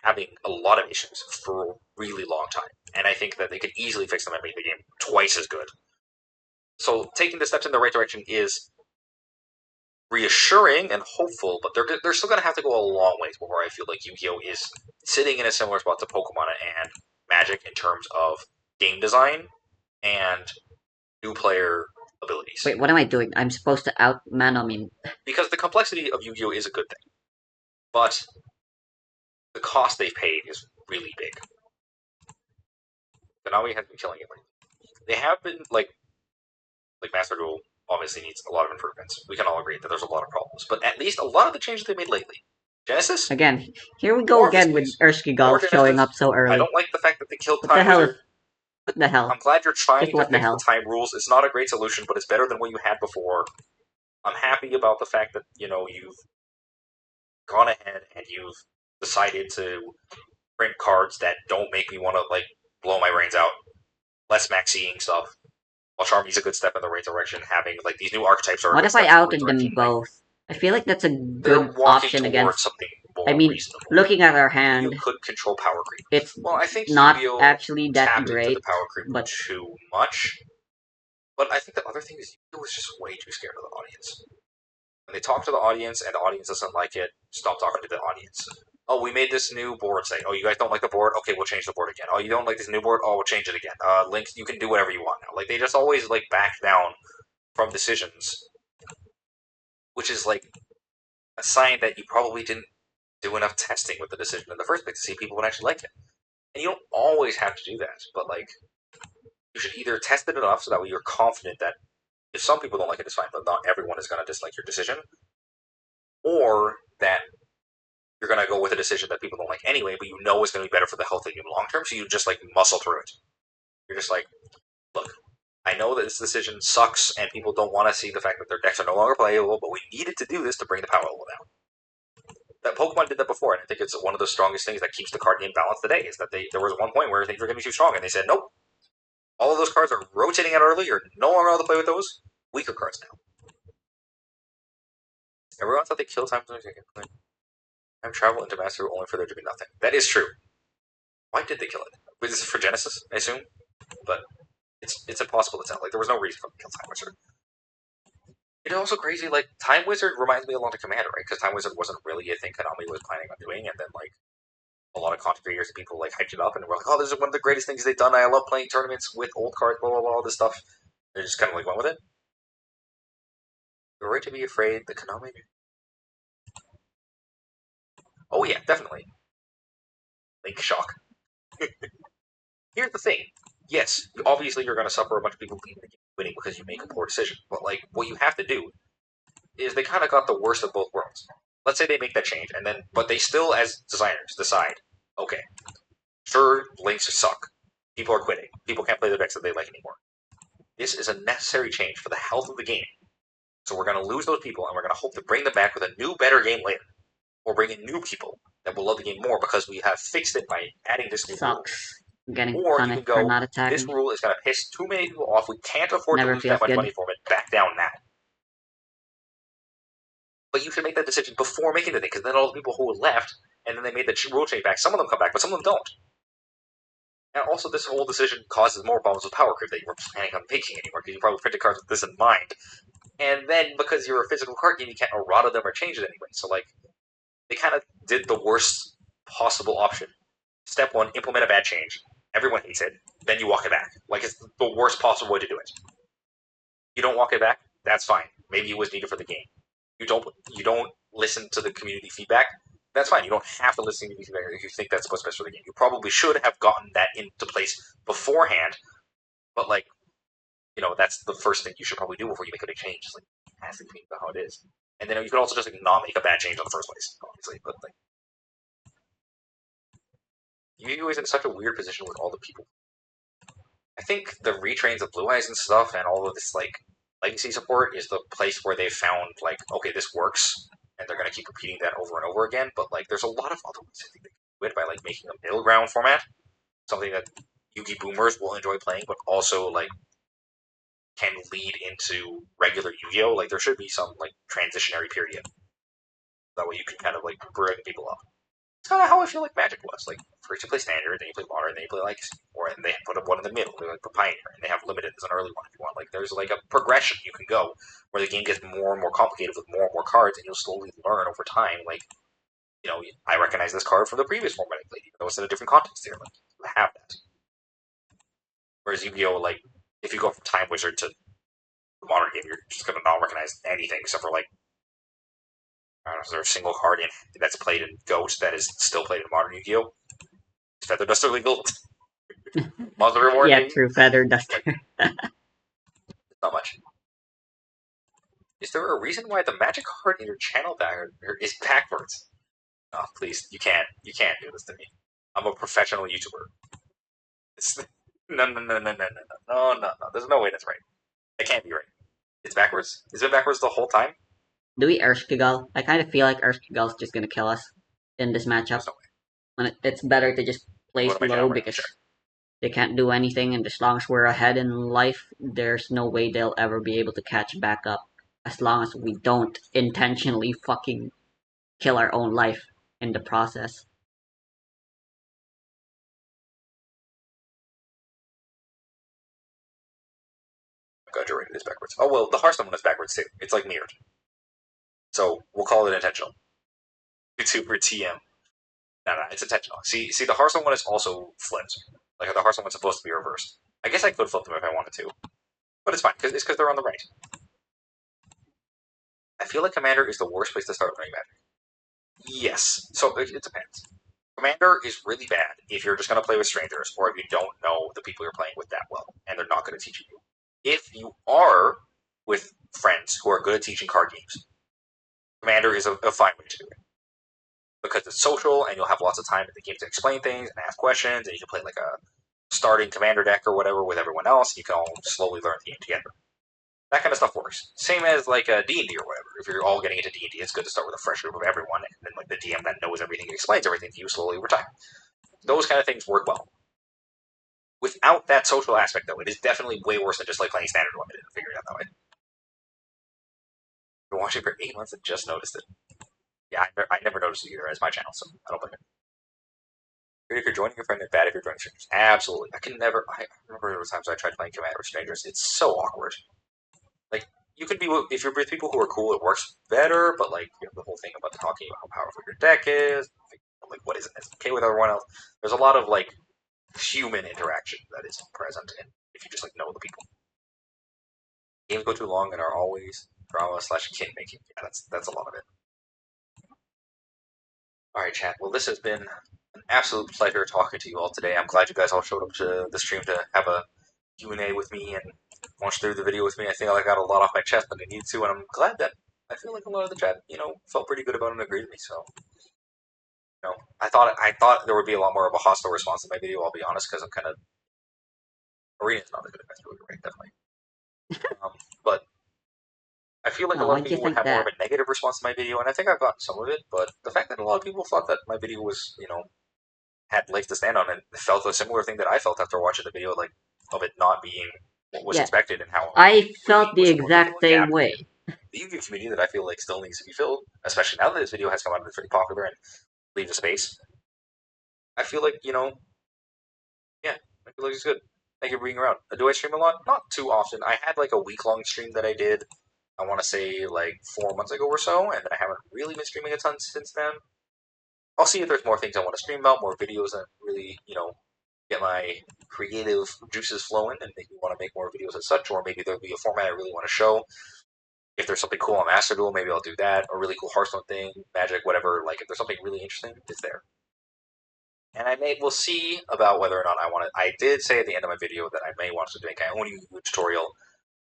having a lot of issues for a really long time, and I think that they could easily fix them and make the game twice as good. So taking the steps in the right direction is reassuring and hopeful, but they're still going to have to go a long ways before I feel like Yu-Gi-Oh is sitting in a similar spot to Pokemon and Magic in terms of game design and new player abilities. Wait, what am I doing? I'm supposed to out-Manomin. Because the complexity of Yu-Gi-Oh is a good thing, but the cost they've paid is really big. Konami has been killing it lately. They have been, like Master Duel obviously needs a lot of improvements. We can all agree that there's a lot of problems, but at least a lot of the changes they made lately. Genesis? Again, here we go again with Urshki Golf showing up so early. I don't like the fact that they killed Time Wizard. What the hell? I'm glad you're trying to fix the time rules. It's not a great solution, but it's better than what you had before. I'm happy about the fact that, you've gone ahead and you've decided to print cards that don't make me want to, like, blow my brains out. Less max-seeing stuff. While Charmy's a good step in the right direction, having, like, these new archetypes are... What if I outed them both? I feel like that's a good option against... I mean, reasonable. Looking at our hand, you could control power creep. It's I think not actually that great, into the power creep but too much. But I think the other thing is Yu was just way too scared of the audience. When they talk to the audience and the audience doesn't like it, stop talking to the audience. Oh, we made this new board say, oh, you guys don't like the board? Okay, we'll change the board again. Oh, you don't like this new board? Oh, we'll change it again. Link, you can do whatever you want now. Like, they just always, like, back down from decisions, which is, like, a sign that you probably didn't do enough testing with the decision in the first place to see if people would actually like it. And you don't always have to do that, but, like, you should either test it enough so that way you're confident that if some people don't like it, it's fine, but not everyone is going to dislike your decision, or that you're going to go with a decision that people don't like anyway, but you know it's going to be better for the health of you long term, so you just, like, muscle through it. You're just like, look, I know that this decision sucks, and people don't want to see the fact that their decks are no longer playable, but we needed to do this to bring the power level down. That Pokemon did that before, and I think it's one of the strongest things that keeps the card game balanced today, is that there was one point where things were going to be too strong, and they said, nope, all of those cards are rotating out early, you're no longer allowed to play with those. Weaker cards now. Everyone thought they killed time travel into Master only for there to be nothing. That is true. Why did they kill it? Was this for Genesis, I assume? But it's impossible to tell. Like, there was no reason for them to kill Time Wizard. It's also crazy, like, Time Wizard reminds me a lot of Commander, right? Because Time Wizard wasn't really a thing Konami was planning on doing, and then, like, a lot of content creators and people, like, hyped it up, and were like, oh, this is one of the greatest things they've done, I love playing tournaments with old cards, blah, blah, blah, all this stuff. They just kind of, like, went with it. You're right to be afraid that Konami... Oh, yeah, definitely. Link shock. Here's the thing. Yes, obviously you're going to suffer a bunch of people winning because you make a poor decision. But, like, what you have to do is they kind of got the worst of both worlds. Let's say they make that change, and then, but they still, as designers, decide, okay, sure, links suck. People are quitting. People can't play the decks that they like anymore. This is a necessary change for the health of the game. So we're going to lose those people, and we're going to hope to bring them back with a new, better game later. Or bring in new people that will love the game more because we have fixed it by adding this new rule. Getting or you can go, this rule is going to piss too many people off. We can't afford to lose that much money for it. Back down now. But you should make that decision before making the thing, because then all the people who were left, and then they made the rule change back, some of them come back, but some of them don't. And also, this whole decision causes more problems with power creep that you were planning on making anymore, because you probably printed cards with this in mind. And then, because you're a physical card game, you can't errata them or change it anyway. So, like, they kind of did the worst possible option Step 1, implement a bad change. Everyone hates it. Then you walk it back. Like, it's the worst possible way to do it. You don't walk it back, that's fine. Maybe it was needed for the game. You don't listen to the community feedback, that's fine. You don't have to listen to community feedback if you think that's what's best for the game. You probably should have gotten that into place beforehand, but like, that's the first thing you should probably do before you make a big change. Just like ask the community about how it is. And then you could also just like not make a bad change in the first place, obviously. But like you always in such a weird position with all the people. I think the retrains of Blue Eyes and stuff and all of this like legacy support is the place where they found like, okay, this works, and they're gonna keep repeating that over and over again. But like, there's a lot of other ways I think they can do it by like making a middle ground format, something that Yugi boomers will enjoy playing, but also like can lead into regular Yu-Gi-Oh. Like there should be some like transitionary period. That way you can kind of like bring people up. It's kind of how I feel like Magic was. Like first you play Standard, then you play Modern, then you play like, or and they put up one in the middle. They like put Pioneer, and they have Limited as an early one if you want. Like there's like a progression you can go where the game gets more and more complicated with more and more cards, and you'll slowly learn over time. Like I recognize this card from the previous format I played, even though it's in a different context here. Like you have that. Whereas Yu-Gi-Oh, like if you go from Time Wizard to the modern game, you're just gonna not recognize anything except for like I don't know, is there a single card that's played in Ghost that is still played in modern Yu-Gi-Oh? Is Feather Duster legal? Mother Reward, Yeah, maybe? true feather duster. Like, not much. Is there a reason why the magic card in your channel dagger is backwards? Oh, please, you can't do this to me. I'm a professional YouTuber. It's, no. There's no way that's right. It can't be right. It's backwards. It's been backwards the whole time. Do we Ershkigal? I kind of feel like Ershkigal's just gonna kill us in this matchup. There's no way. When it's better to just play Go to my slow channel right now, because check. they can't do anything, and as long as we're ahead in life, there's no way they'll ever be able to catch back up. As long as we don't intentionally fucking kill our own life in the process. God, you're right. It is backwards. Oh well, the Hearthstone one is backwards too. It's like mirrored. So we'll call it intentional. YouTuber TM. No, it's intentional. See, the Hearthstone one is also flipped. Like the Hearthstone one's supposed to be reversed. I guess I could flip them if I wanted to, but it's fine because they're on the right. I feel like Commander is the worst place to start learning Magic. Yes, so it depends. Commander is really bad if you're just going to play with strangers or if you don't know the people you're playing with that well and they're not good at teaching you. If you are with friends who are good at teaching card games, Commander is a fine way to do it. Because it's social and you'll have lots of time in the game to explain things and ask questions, and you can play like a starting commander deck or whatever with everyone else. You can all slowly learn the game together. That kind of stuff works. Same as like a D&D or whatever. If you're all getting into D&D, it's good to start with a fresh group of everyone, and then like the DM that knows everything explains everything to you slowly over time. Those kind of things work well. Without that social aspect, though, it is definitely way worse than just like playing standard limited and figuring it out that way. I've been watching for 8 months and just noticed it. Yeah, I never noticed it either as my channel, so I don't blame it. Great if you're joining your friend and bad if you're joining strangers. Absolutely. I remember there were times I tried playing Commander with strangers. It's so awkward. Like, you could be, if you're with people who are cool, it works better, but like, the whole thing about talking about how powerful your deck is, like what isn't okay with everyone else. There's a lot of like human interaction that is present if you just like know the people. Games go too long and are always drama / kin making. Yeah, that's a lot of it. Alright, chat. Well, this has been an absolute pleasure talking to you all today. I'm glad you guys all showed up to the stream to have a Q&A with me and watch through the video with me. I think I got a lot off my chest that I needed to, and I'm glad that I feel like a lot of the chat, felt pretty good about it and agreed with me. So, I thought there would be a lot more of a hostile response to my video. I'll be honest, because I'm kind of Arena's not as good at video, right? Definitely. But I feel like a lot of people would have more of a negative response to my video, and I think I've gotten some of it. But the fact that a lot of people thought that my video was, had legs to stand on and felt a similar thing that I felt after watching the video, like of it not being what was expected and how I felt the exact same way. The Yu-Gi-Oh community that I feel like still needs to be filled, especially now that this video has come out and it's pretty popular and leave the space. I feel like, yeah, I feel like it's good. Thank you for being around. Do I stream a lot? Not too often. I had like a week-long stream that I did, I want to say like 4 months ago or so, and I haven't really been streaming a ton since then. I'll see if there's more things I want to stream about, more videos that really, get my creative juices flowing and make me want to make more videos as such, or maybe there'll be a format I really want to show. If there's something cool on Master Duel, maybe I'll do that. A really cool Hearthstone thing, Magic, whatever. Like if there's something really interesting, it's there. And we'll see about whether or not I want to. I did say at the end of my video that I may want to make my own YouTube tutorial.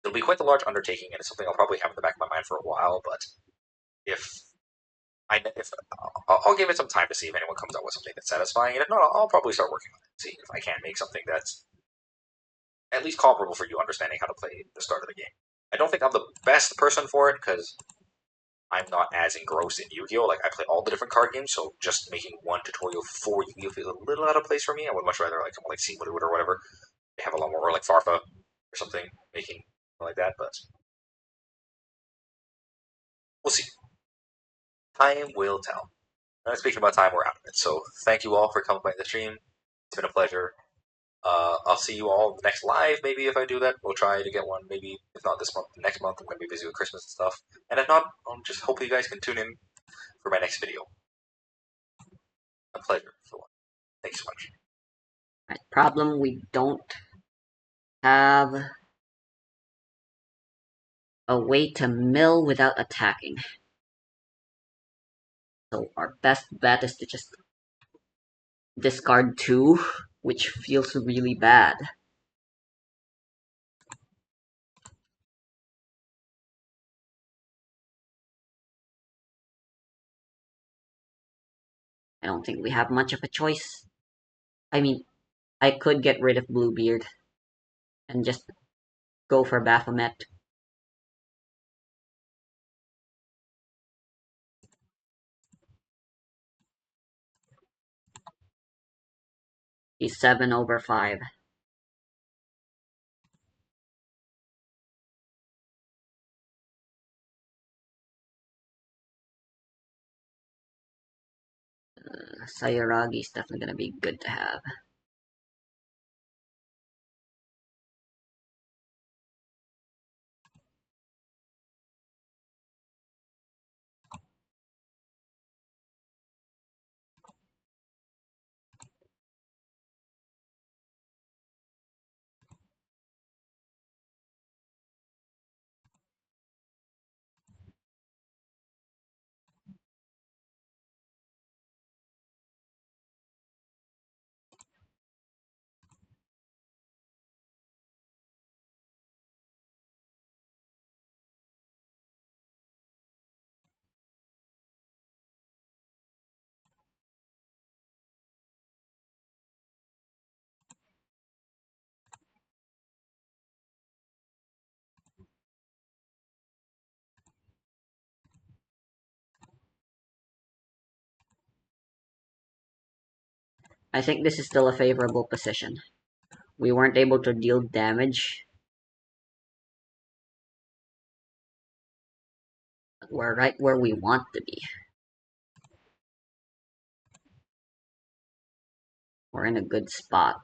It'll be quite a large undertaking, and it's something I'll probably have in the back of my mind for a while. But if if I'll give it some time to see if anyone comes up with something that's satisfying, and if not, I'll probably start working on it. See if I can make something that's at least comparable for you understanding how to play the start of the game. I don't think I'm the best person for it because I'm not as engrossed in Yu-Gi-Oh! Like I play all the different card games, so just making one tutorial for Yu-Gi-Oh! Feels a little out of place for me. I would much rather someone like Seawood or whatever. They have a lot more, or like Farfa or something making like that. But we'll see. Time will tell. And speaking about time, we're out of it. So thank you all for coming by the stream. It's been a pleasure. I'll see you all next live. Maybe if I do that, we'll try to get one. Maybe if not this month, next month. I'm gonna be busy with Christmas and stuff. And if not, I'll just hope you guys can tune in for my next video. A pleasure for one. Thank you so much. Right, problem, we don't have a way to mill without attacking. So our best bet is to just discard 2, which feels really bad. I don't think we have much of a choice. I mean, I could get rid of Bluebeard and just go for Baphomet. He's 7/5. Sayaragi is definitely gonna be good to have. I think this is still a favorable position. We weren't able to deal damage. But we're right where we want to be. We're in a good spot.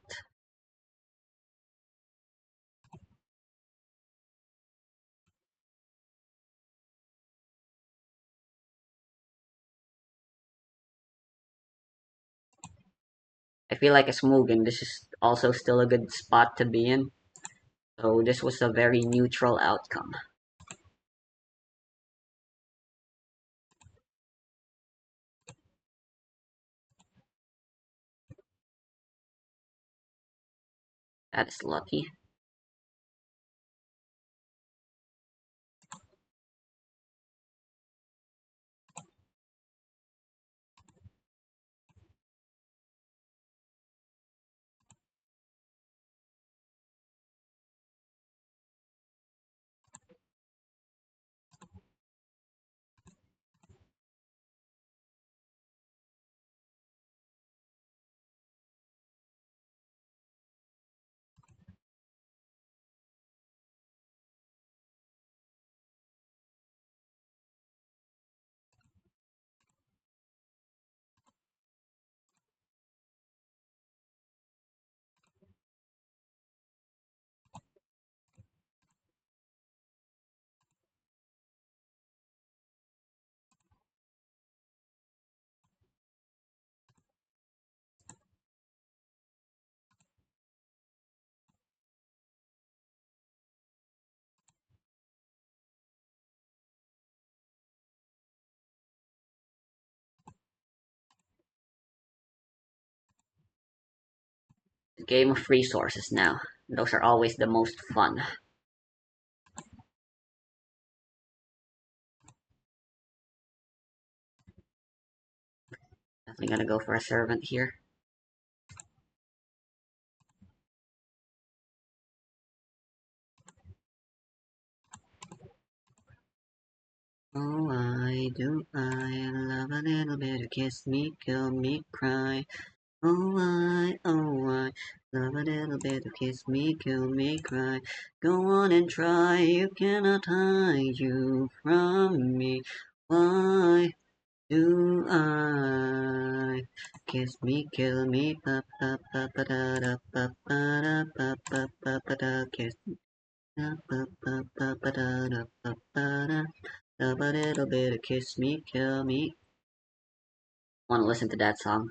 I feel like a Smugen, this is also still a good spot to be in. So this was a very neutral outcome. That is lucky. Game of resources now. Those are always the most fun. Definitely gonna go for a servant here. Oh, I love a little bit of kiss me, kill me, cry. Oh, I love a little bit of kiss me, kill me, cry. Go on and try, you cannot hide you from me. Why do I kiss me, kill me, pa pa pa pa da da pa pa da pa pa pa pa da kiss me, pa pa pa pa da da pa pa da. Love a little bit of kiss me, kill me. Want to listen to that song?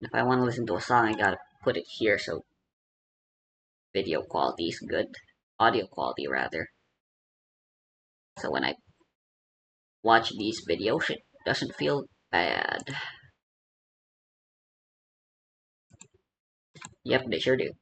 If I want to listen to a song, I gotta put it here so video quality is good. Audio quality, rather. So when I watch these videos, it doesn't feel bad. Yep, they sure do.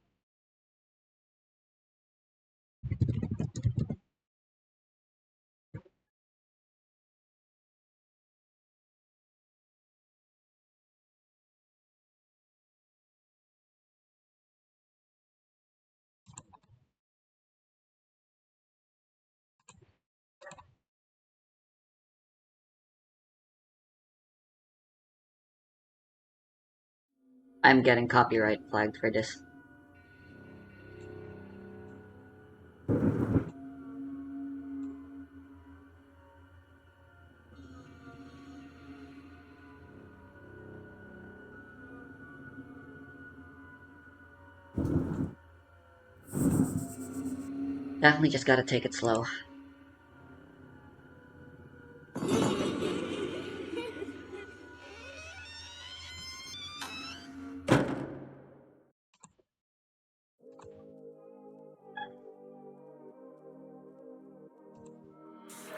I'm getting copyright flagged for this. Definitely just gotta take it slow.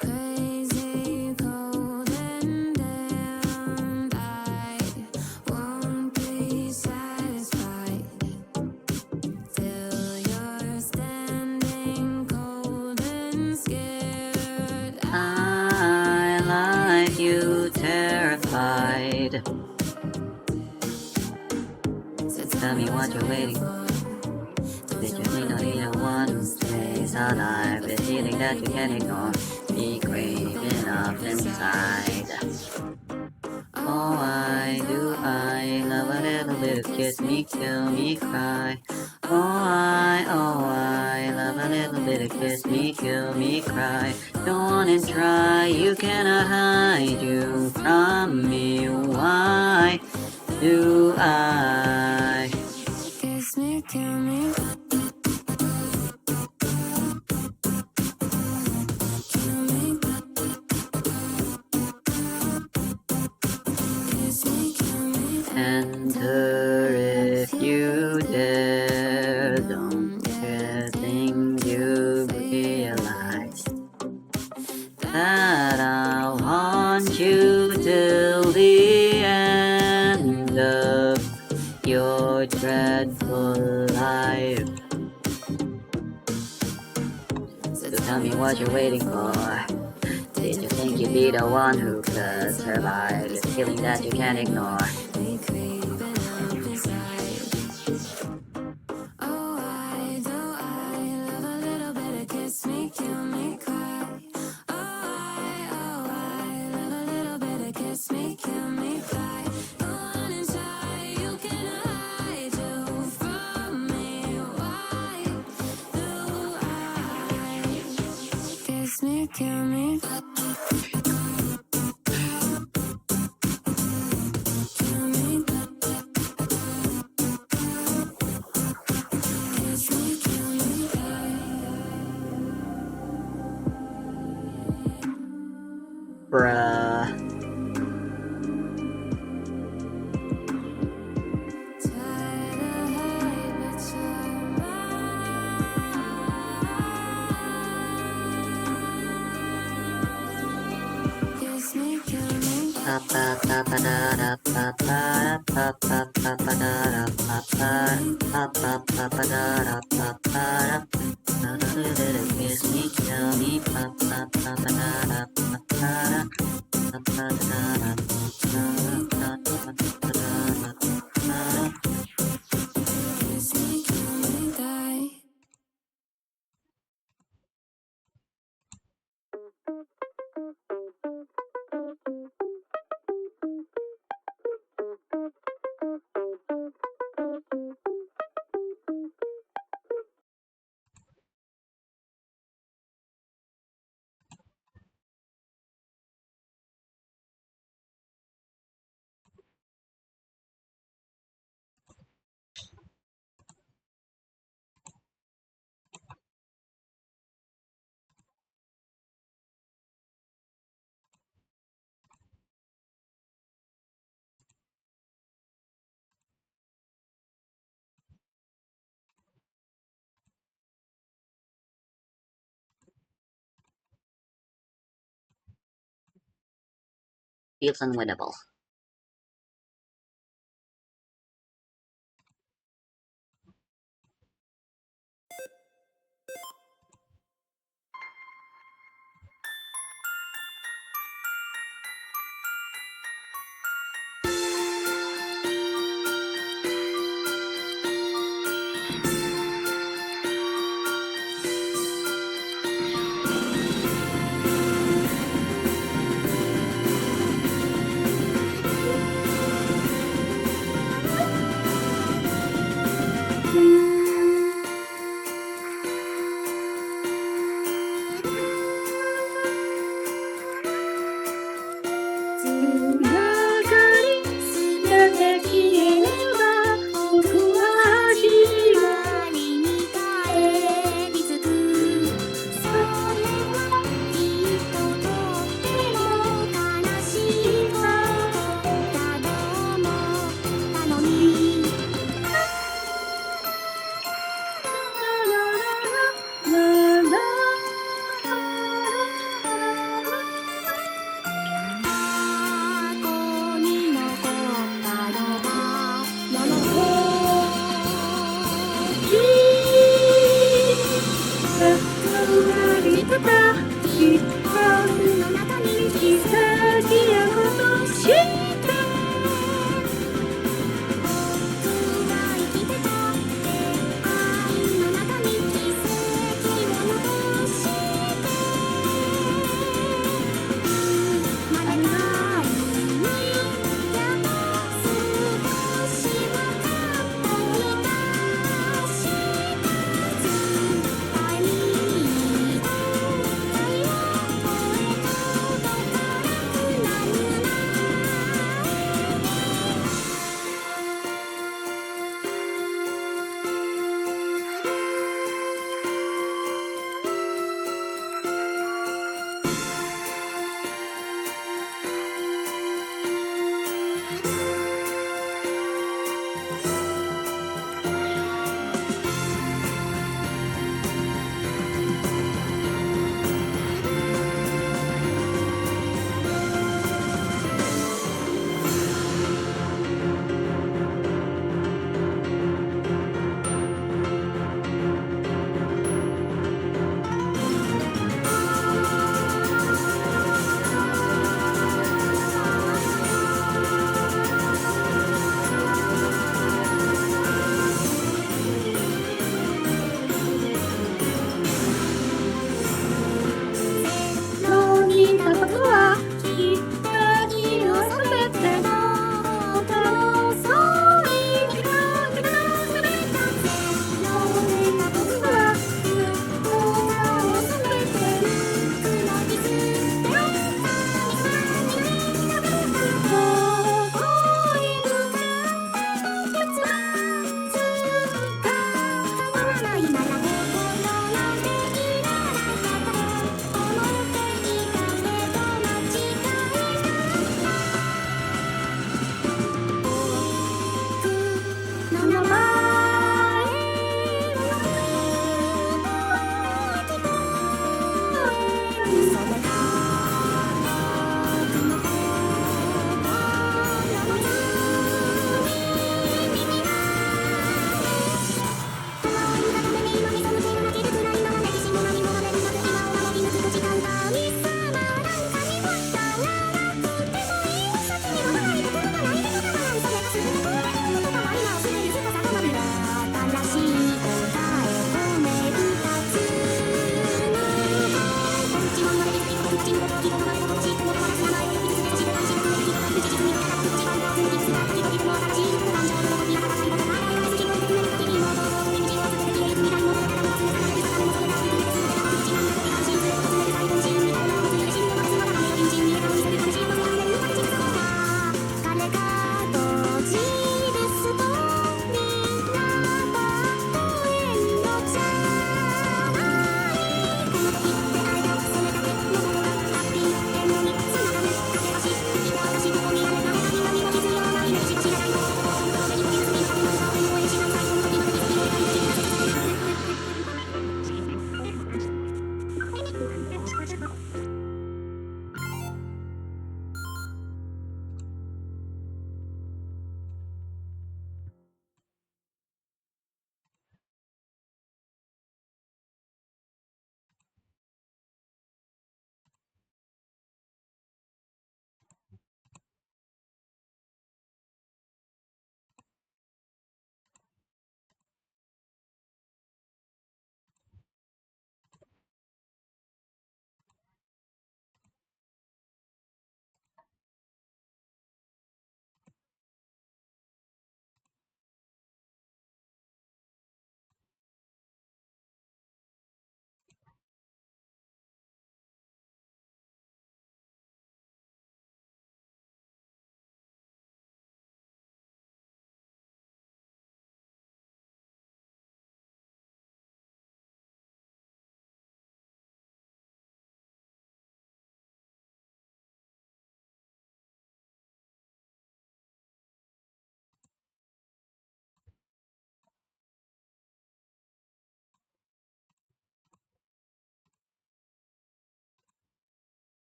Crazy, cold and damned, I won't be satisfied till you're standing cold and scared. I like you terrified. So Tell me what you're waiting for. Did you think not even one stays alive? The feeling that you can't ignore. Be craving up inside. Oh, I love a little bit of kiss me, kill me, cry. Oh, I love a little bit of kiss me, kill me, cry. Go on and try, you cannot hide you from me. Why do I kiss me, kill me. enter if you dare? Don't you think you realize that I'll haunt you till the end of your dreadful life? So tell me what you're waiting for. Did you think you'd be the one who could survive this feeling that you can't ignore? Kill me. Bruh. Pa pa Kiss me, kill me, Kiss me, kill me, die. feels unwinnable.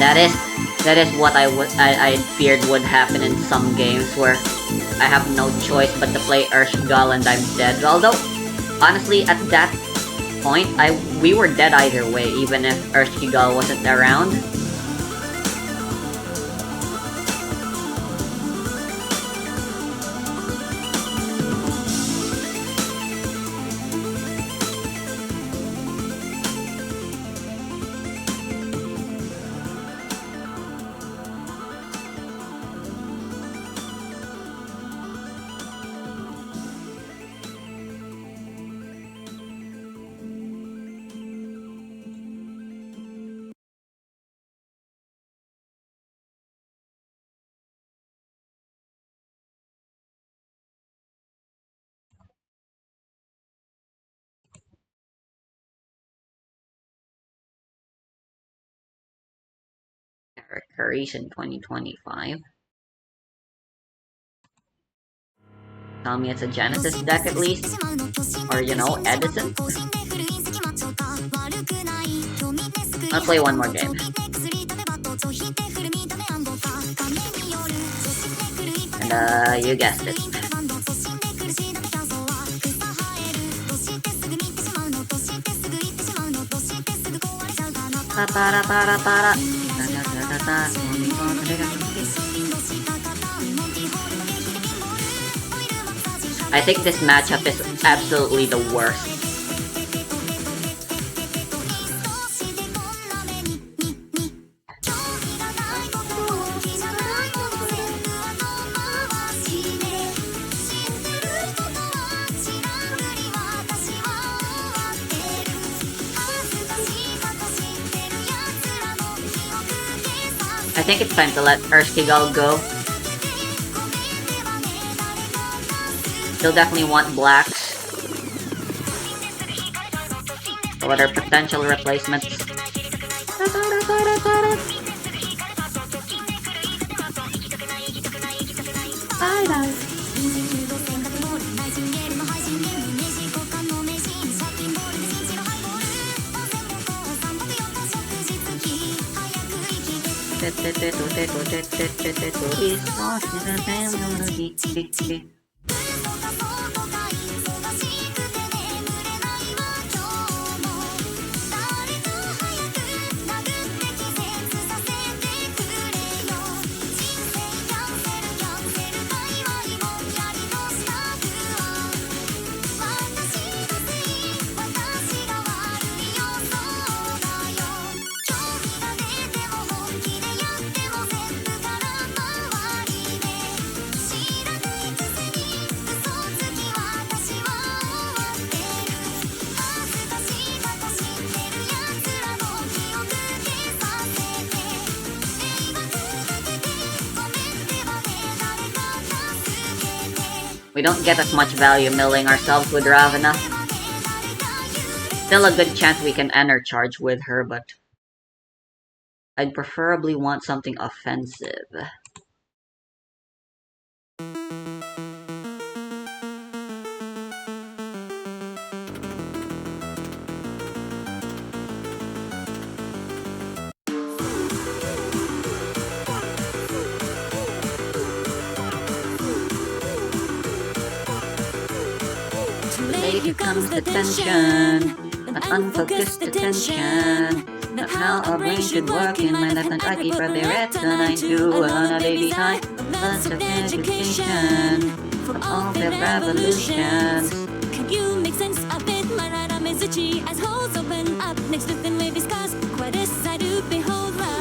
That is what I feared would happen in some games where I have no choice but to play Urshigal and I'm dead. Although, honestly, at that point, we were dead either way, even if Urshigal wasn't around. Characters in 2025. Tell me it's a Genesis deck at least. Or, you know, Edison. I'll play one more game. And, you guessed it. I think this matchup is absolutely the worst. I think it's time to let Urshigal go. Still definitely want blacks. What are potential replacements? We don't get as much value milling ourselves with Ravana. Still a good chance we can enter charge with her, but I'd preferably want something offensive. Here comes the tension, an unfocused attention. Not how our brain should work in my left hand I keep a retina. I do on a daily time. Lots of education from all the revolutions. Can you make sense of it? My right arm is itchy as holes open up next to thin wavy scars. Quite a sight to behold, right?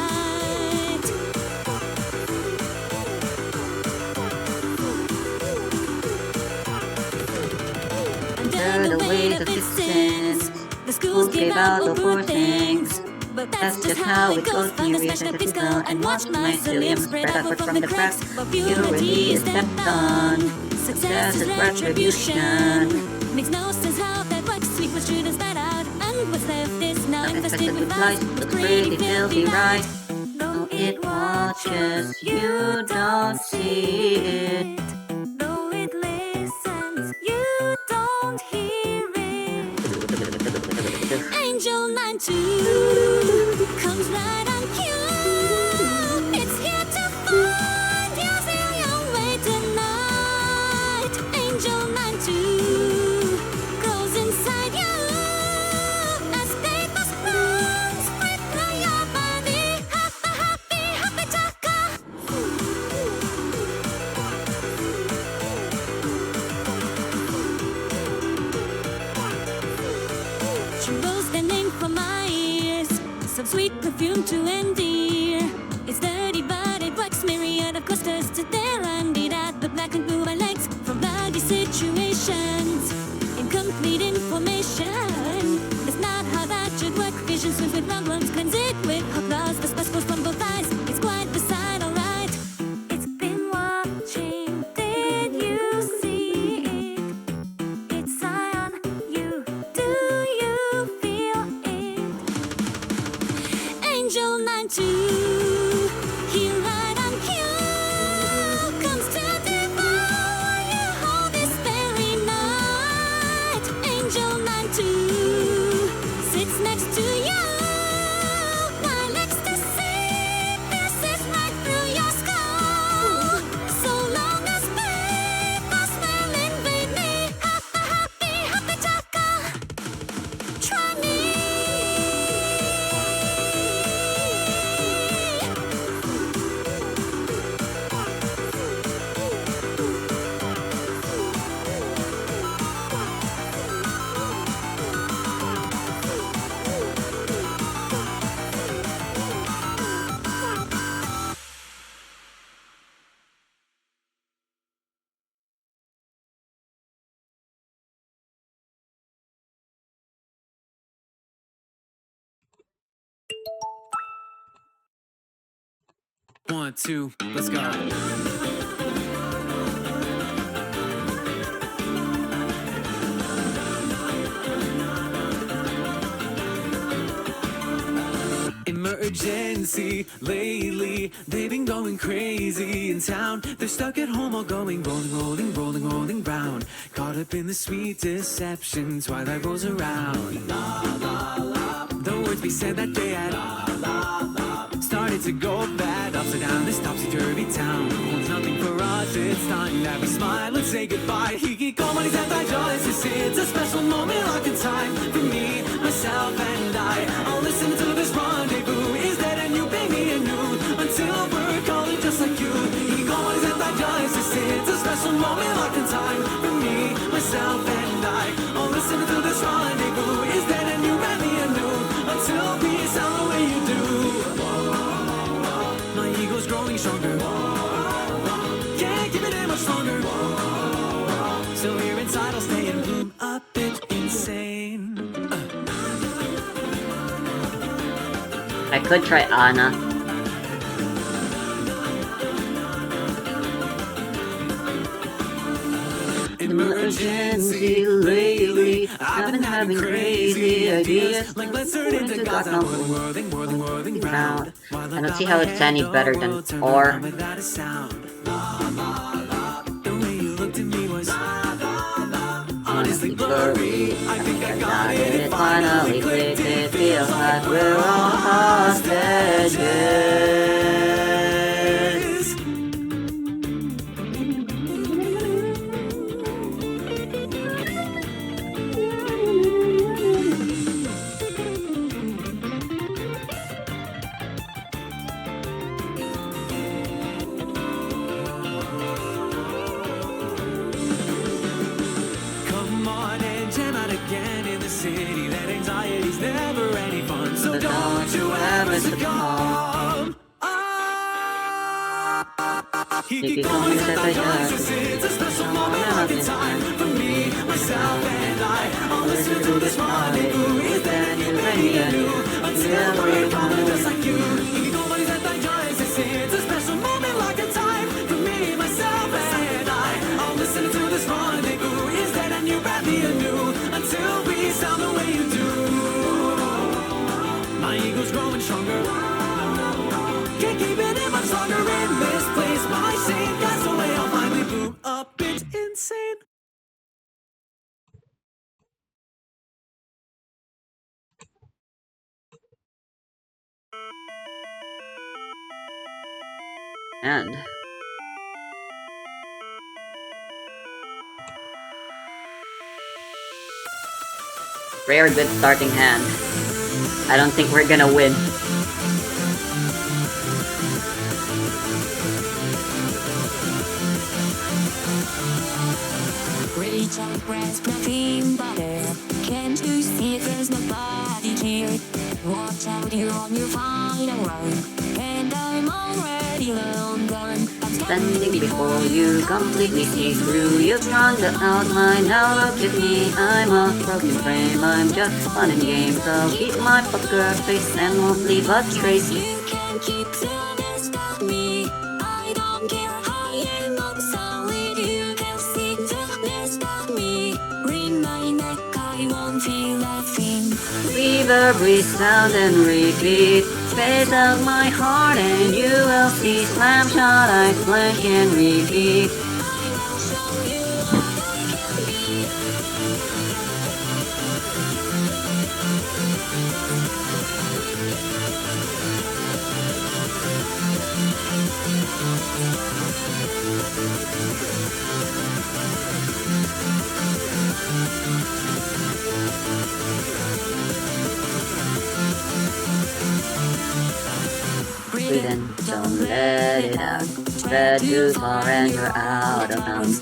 Under the weight of distance, the schools gave out the poor things. But that's just how it goes when you reach the physical and watch mycelium spread outward from the cracks. Purity is stepped on, success is retribution. Makes no sense how that works. Sweet was true and spat out, and what's left is now infested with flies. Looks pretty filthy, right? Though it watches, you don't see it. Though it listens, you don't hear it. Angel 92 comes right on cue. of sweet perfume to endear. It's dirty, but it works. Myriad of clusters to there and it at the black and blue legs from bloody situations. Incomplete information. That's not how that should work. Vision swims with problems, cleanse it with hot loss. The sparks from both eyes. It's quite beside alright. It's been watching. Did you see it? It's eye on you. Do you feel it? Angel 92, here right on cue, comes to devour you whole this very night. Angel 92 sits next to you, while ecstasy pierces right through your skull. So long as paper smell invade me, happy, happy chaka, try me. One, two, let's go. Emergency, lately they've been going crazy in town. They're stuck at home all going rolling round. Caught up in the sweet deception, twilight rolls around. The words we said that day had started to go bad. Upside down, this topsy-turvy town holds nothing for us. It's time that we smile and say goodbye. Hikikomori's anti-justice. It's a special moment locked in time for me, myself, and I. I'll listen to this rendezvous. Is that a new baby anew? Until we're calling just like you. Hikikomori's anti-justice. It's a special moment locked in time for me, myself, and I. I'll listen to this rendezvous. Is that a new baby anew? Until we sound the way you do. My ego's growing stronger. Can't keep it in much longer. So here inside I'll stay and bloom a bit insane. I could try Anna. Emergency lately, I've been having crazy ideas. Like let's turn into gods now, whirling round. I don't see how it's any better than or. Without a sound. The way you looked at me was honestly blurry. I think I got it. It finally clicked. It feels like we're all hostages. Come on and jam out again in the city. That anxiety's never any fun. So don't you ever succumb. Hikikomori's anti-justice. It's a special moment locked in time for me, myself, and I. I'll listen to this rendezvous. Is that you ready anew? Until we're calling just like you. Hikikomori's anti-justice. It's a special moment locked in time for me, myself, and I. I'll listen to this rendezvous. Is that a new baby anew? Until we sound the way you do. My ego's growing stronger. Can't keep it in much longer in this place. My shame got away. I'll finally boom a bit insane. And rare good starting hand. I don't think we're gonna win. Reach out, grasp my clean butter. Can't you see there's nobody here? Watch out, you're on your final run, and I'm already long gone. Standing before you, completely see through. You've drawn the outline, now look at me. I'm a broken frame, I'm just fun and games. I'll keep my poker face and won't leave a trace. You can keep to this about me. I don't care how you look solid. You can see to this about me. Ring my neck, I won't feel a thing. Leave every sound and repeat. Space out my heart and you will see. Slam shot, ice blank and repeat. I will show you what I can be. Breathe in, don't let it out. Spread too far and you're out of bounds.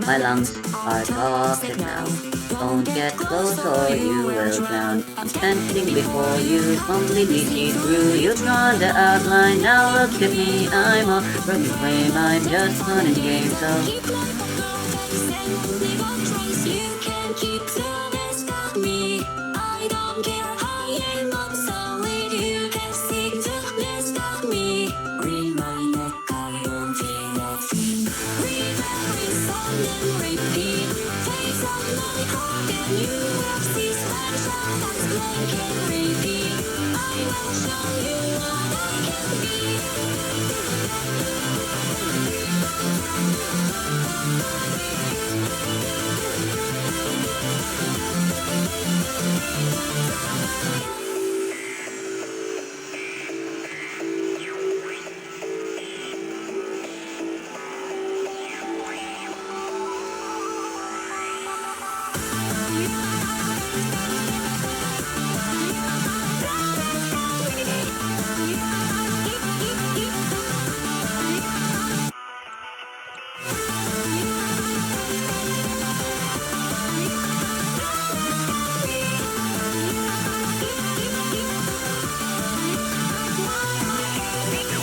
My lungs are toxic now. Don't get close or you will drown. I'm standing before you, completely see through. You've drawn the outline, now look at me. I'm a broken frame, I'm just fun and games. So Keep my poker face and leave a trace. You can keep to this about me. I don't care how you look solid. You can see to this about me. Ring my neck, I won't feel a thing. Breathe every song and repeat. Face on my heart and you will see. Slash out as blank and repeat. I will show you what I can be.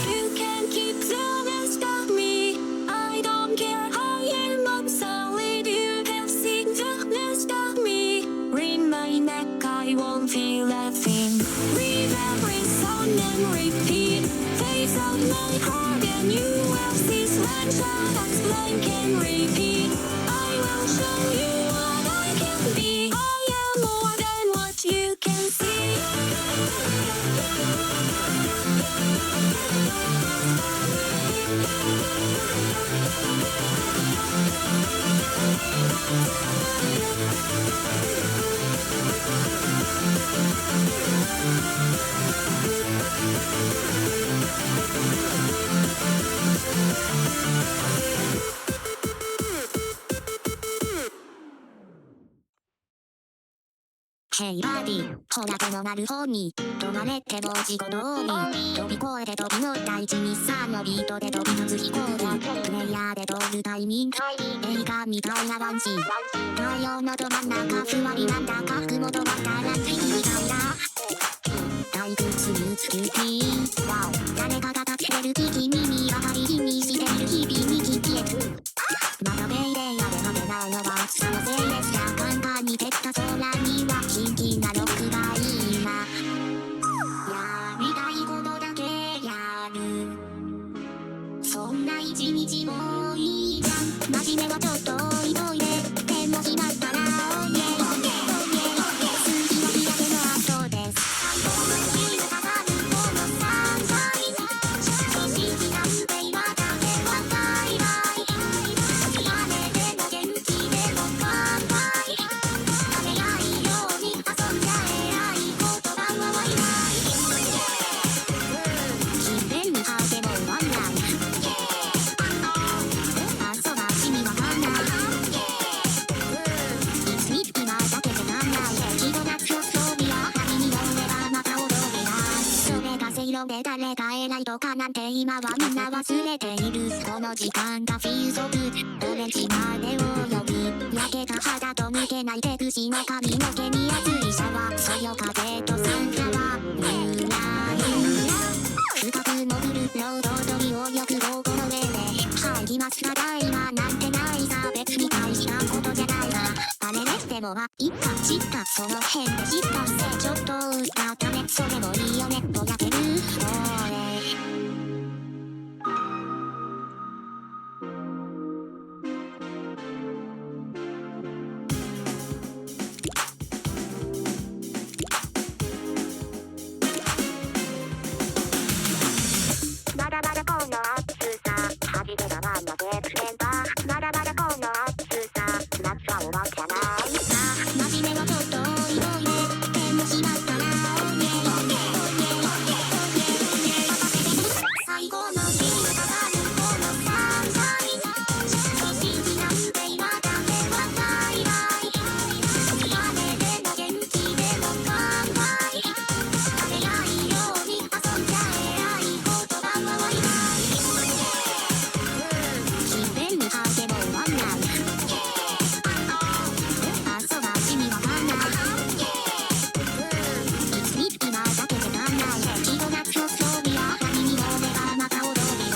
You can keep to this about me. I don't care how you look solid. You can sing to this about me. Ring my neck, I won't feel a thing. Read every song and repeat. Face on my heart and you will see. Slam shot as blank and repeat. I will show you what I can be. I am more than what you can see. Hey バーディー、ほら手のなる方に止まれって文字鼓動に飛び越えて飛び乗った123のビートで飛び立つ飛行機プレイヤーで通るタイミング映画みたいなワンシーン太陽のど真ん中ふわりなんだか雲とばったら次みたいな退屈につくピー誰かが立てる危機耳当たり気にしている日々に消えるまた命令やでなめなのはそのせいですじゃカンカンに照った空にはキンキンなロックがいいなやりたいことだけやるそんな一日もいいじゃん真面目はちょっと置いといてでもしまったらオーイエイ好きな日だけの後です日がかかるこのサンシャイン信じたスペイはだけはバイバイ雨でも元気でも乾杯食べないように遊んじゃえない言葉はワイワイ自然に派手もワンライあそばしにわかんないいつに隙間だけで考えひどなくよそうびや針に乗ればまた踊れないそれがせいろで誰か偉いとかなんて今はみんな忘れているこの時間がフィーゾブオレンジまでを呼ぶ焼けた肌と抜けない手口の髪の毛に熱いシャワーそよ風とサンフラワーでもはいっかしっかその辺でしっかちょっと歌ったねそれもいいよねぼやけるまだまだこの暑さ初めだわなぜくれんだまだまだこの暑さ夏は終わっちゃないさ真面目はちょっとおいおいででもしまったらおいえ最後の日がかかるこの散々信じなんて今だけはないない雨でも元気でも乾杯晴れないように遊んじゃえない言葉もいない自然にあっても終わんない遊ばしにわかんないいつに今だけでかんない気の夏の装備や何にも俺がまた踊りだ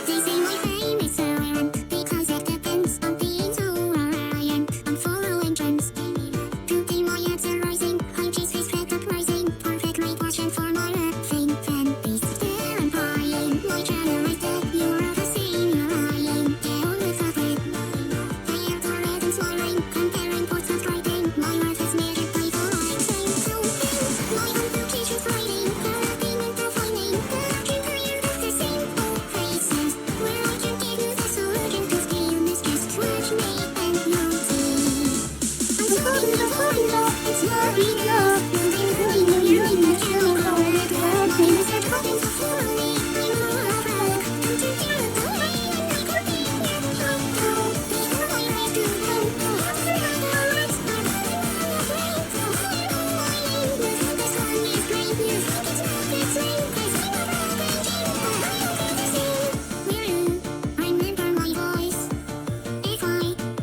They say my fame is so rare because it depends on being so reliant. I'm following trends. Today my ads are rising. I'm just face fed up rising. Perfectly portioned for my laughing fan base. Still I'm buying. My channel is dead. You're all the same. You're lying. Get on with the thread. I am tired and smiling. Comparing posts and writing. My life is measured by the like same. So my application's writing. Correcting and defining. The dream career of the same old faces. Where I can give you the solution to steal is just watch me and you'll see. I'm falling in love, it's not enough. You're in the true correct world. My eyes are talking so slowly. I'm all over. Come together, the way I could be here. I know, before I have to come. After the lights are running on the brain. So I know my name. You think the song is great. You think it's not the same. Cause I'm a ravaging. I don't think the same. Remember my voice. If I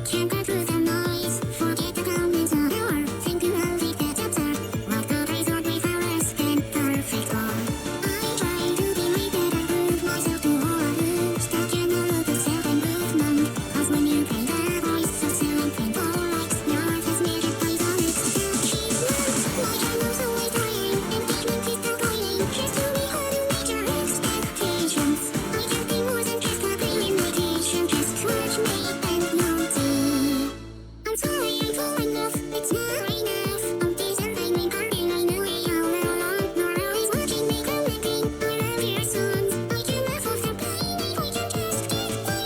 can't get through the noise, forget the comments on your think I'll leave that chapter. Like the days on with a less than perfect one. I try to believe that I prove myself to all of you. Stuck in the loop of self-improvement. Cause when you play the voice of selling painful likes, your life is measured by the next achievement. My channel's always dying, engagement is declining. Here's to me how to meet your expectations. I can't be more than just a pre-imitation. Just watch me and you'll see. I'm sorry I'm falling off, it's not enough. I'm deserving and guarding, I know it all along. You're always watching me commenting, I love your songs. I can laugh off the pain if I can just get by.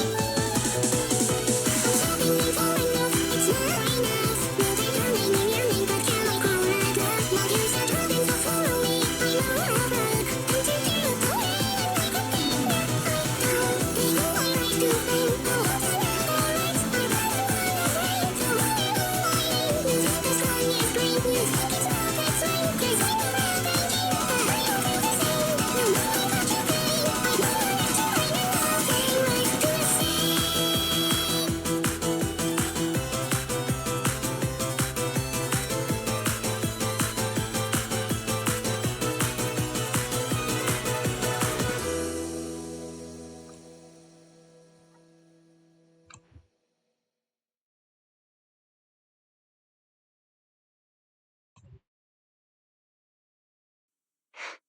I'm stopping and falling off, it's not enough. No determining and yearning, but can I call that love? My ears are dropping, so follow me, I'm all over. Come together, the way I could be here. I know, before I rise to fame. Oh, the lights are running on the brain. So I know my name. You think the sky is green. You think it's not that same. Cause I'm a ravaging. But I don't think the same. No matter what you think, I know that you ain't nothing like the same.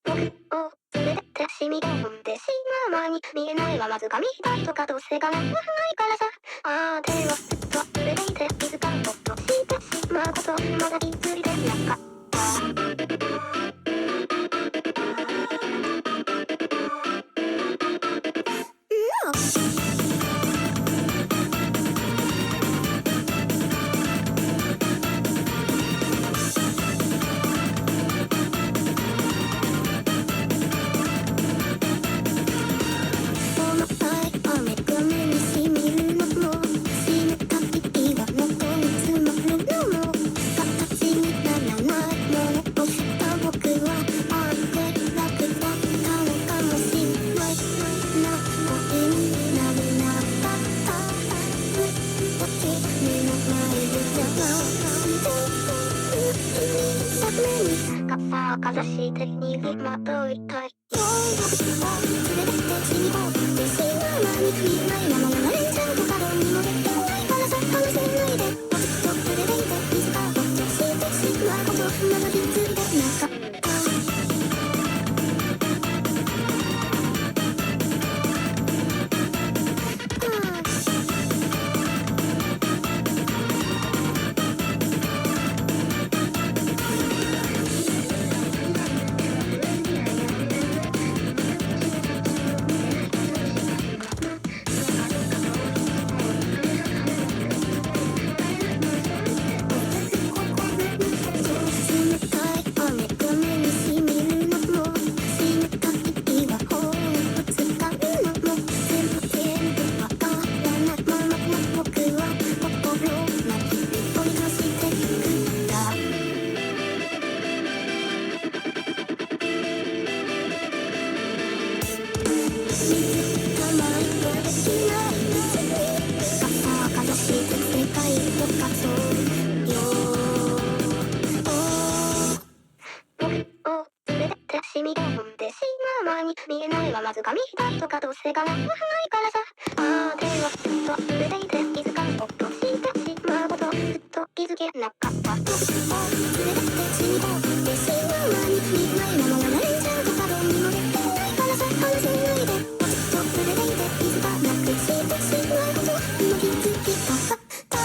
僕を連れて染み込んでしまう前に見えないまま掴みたいとかどうせ叶わないからさああ手をずっと触れていて気づかんとしてしまうことまだ気づいてなかった重たい雨が目にしみるのも湿った息が喉に詰まるのも形に目に傘かざして逃げまといたい。夜を連れてって死にこうってしままに見えないまま流れちゃうと角にも出てないからさ話せないで。ずっとそれでいて水が落としてしまうことまだ気づいてなかった。見えないはまず紙一重とかどうせがないからさ。ああ手はずっと触れていて気づかず落としてしまうことずっと気づけなかった。連れてって死にこうってしまう前に見えないまま流れちゃうと角にも出てないからさ話せないで。ずっと触れていて気づかなくしてしまうこと今気づきたかった。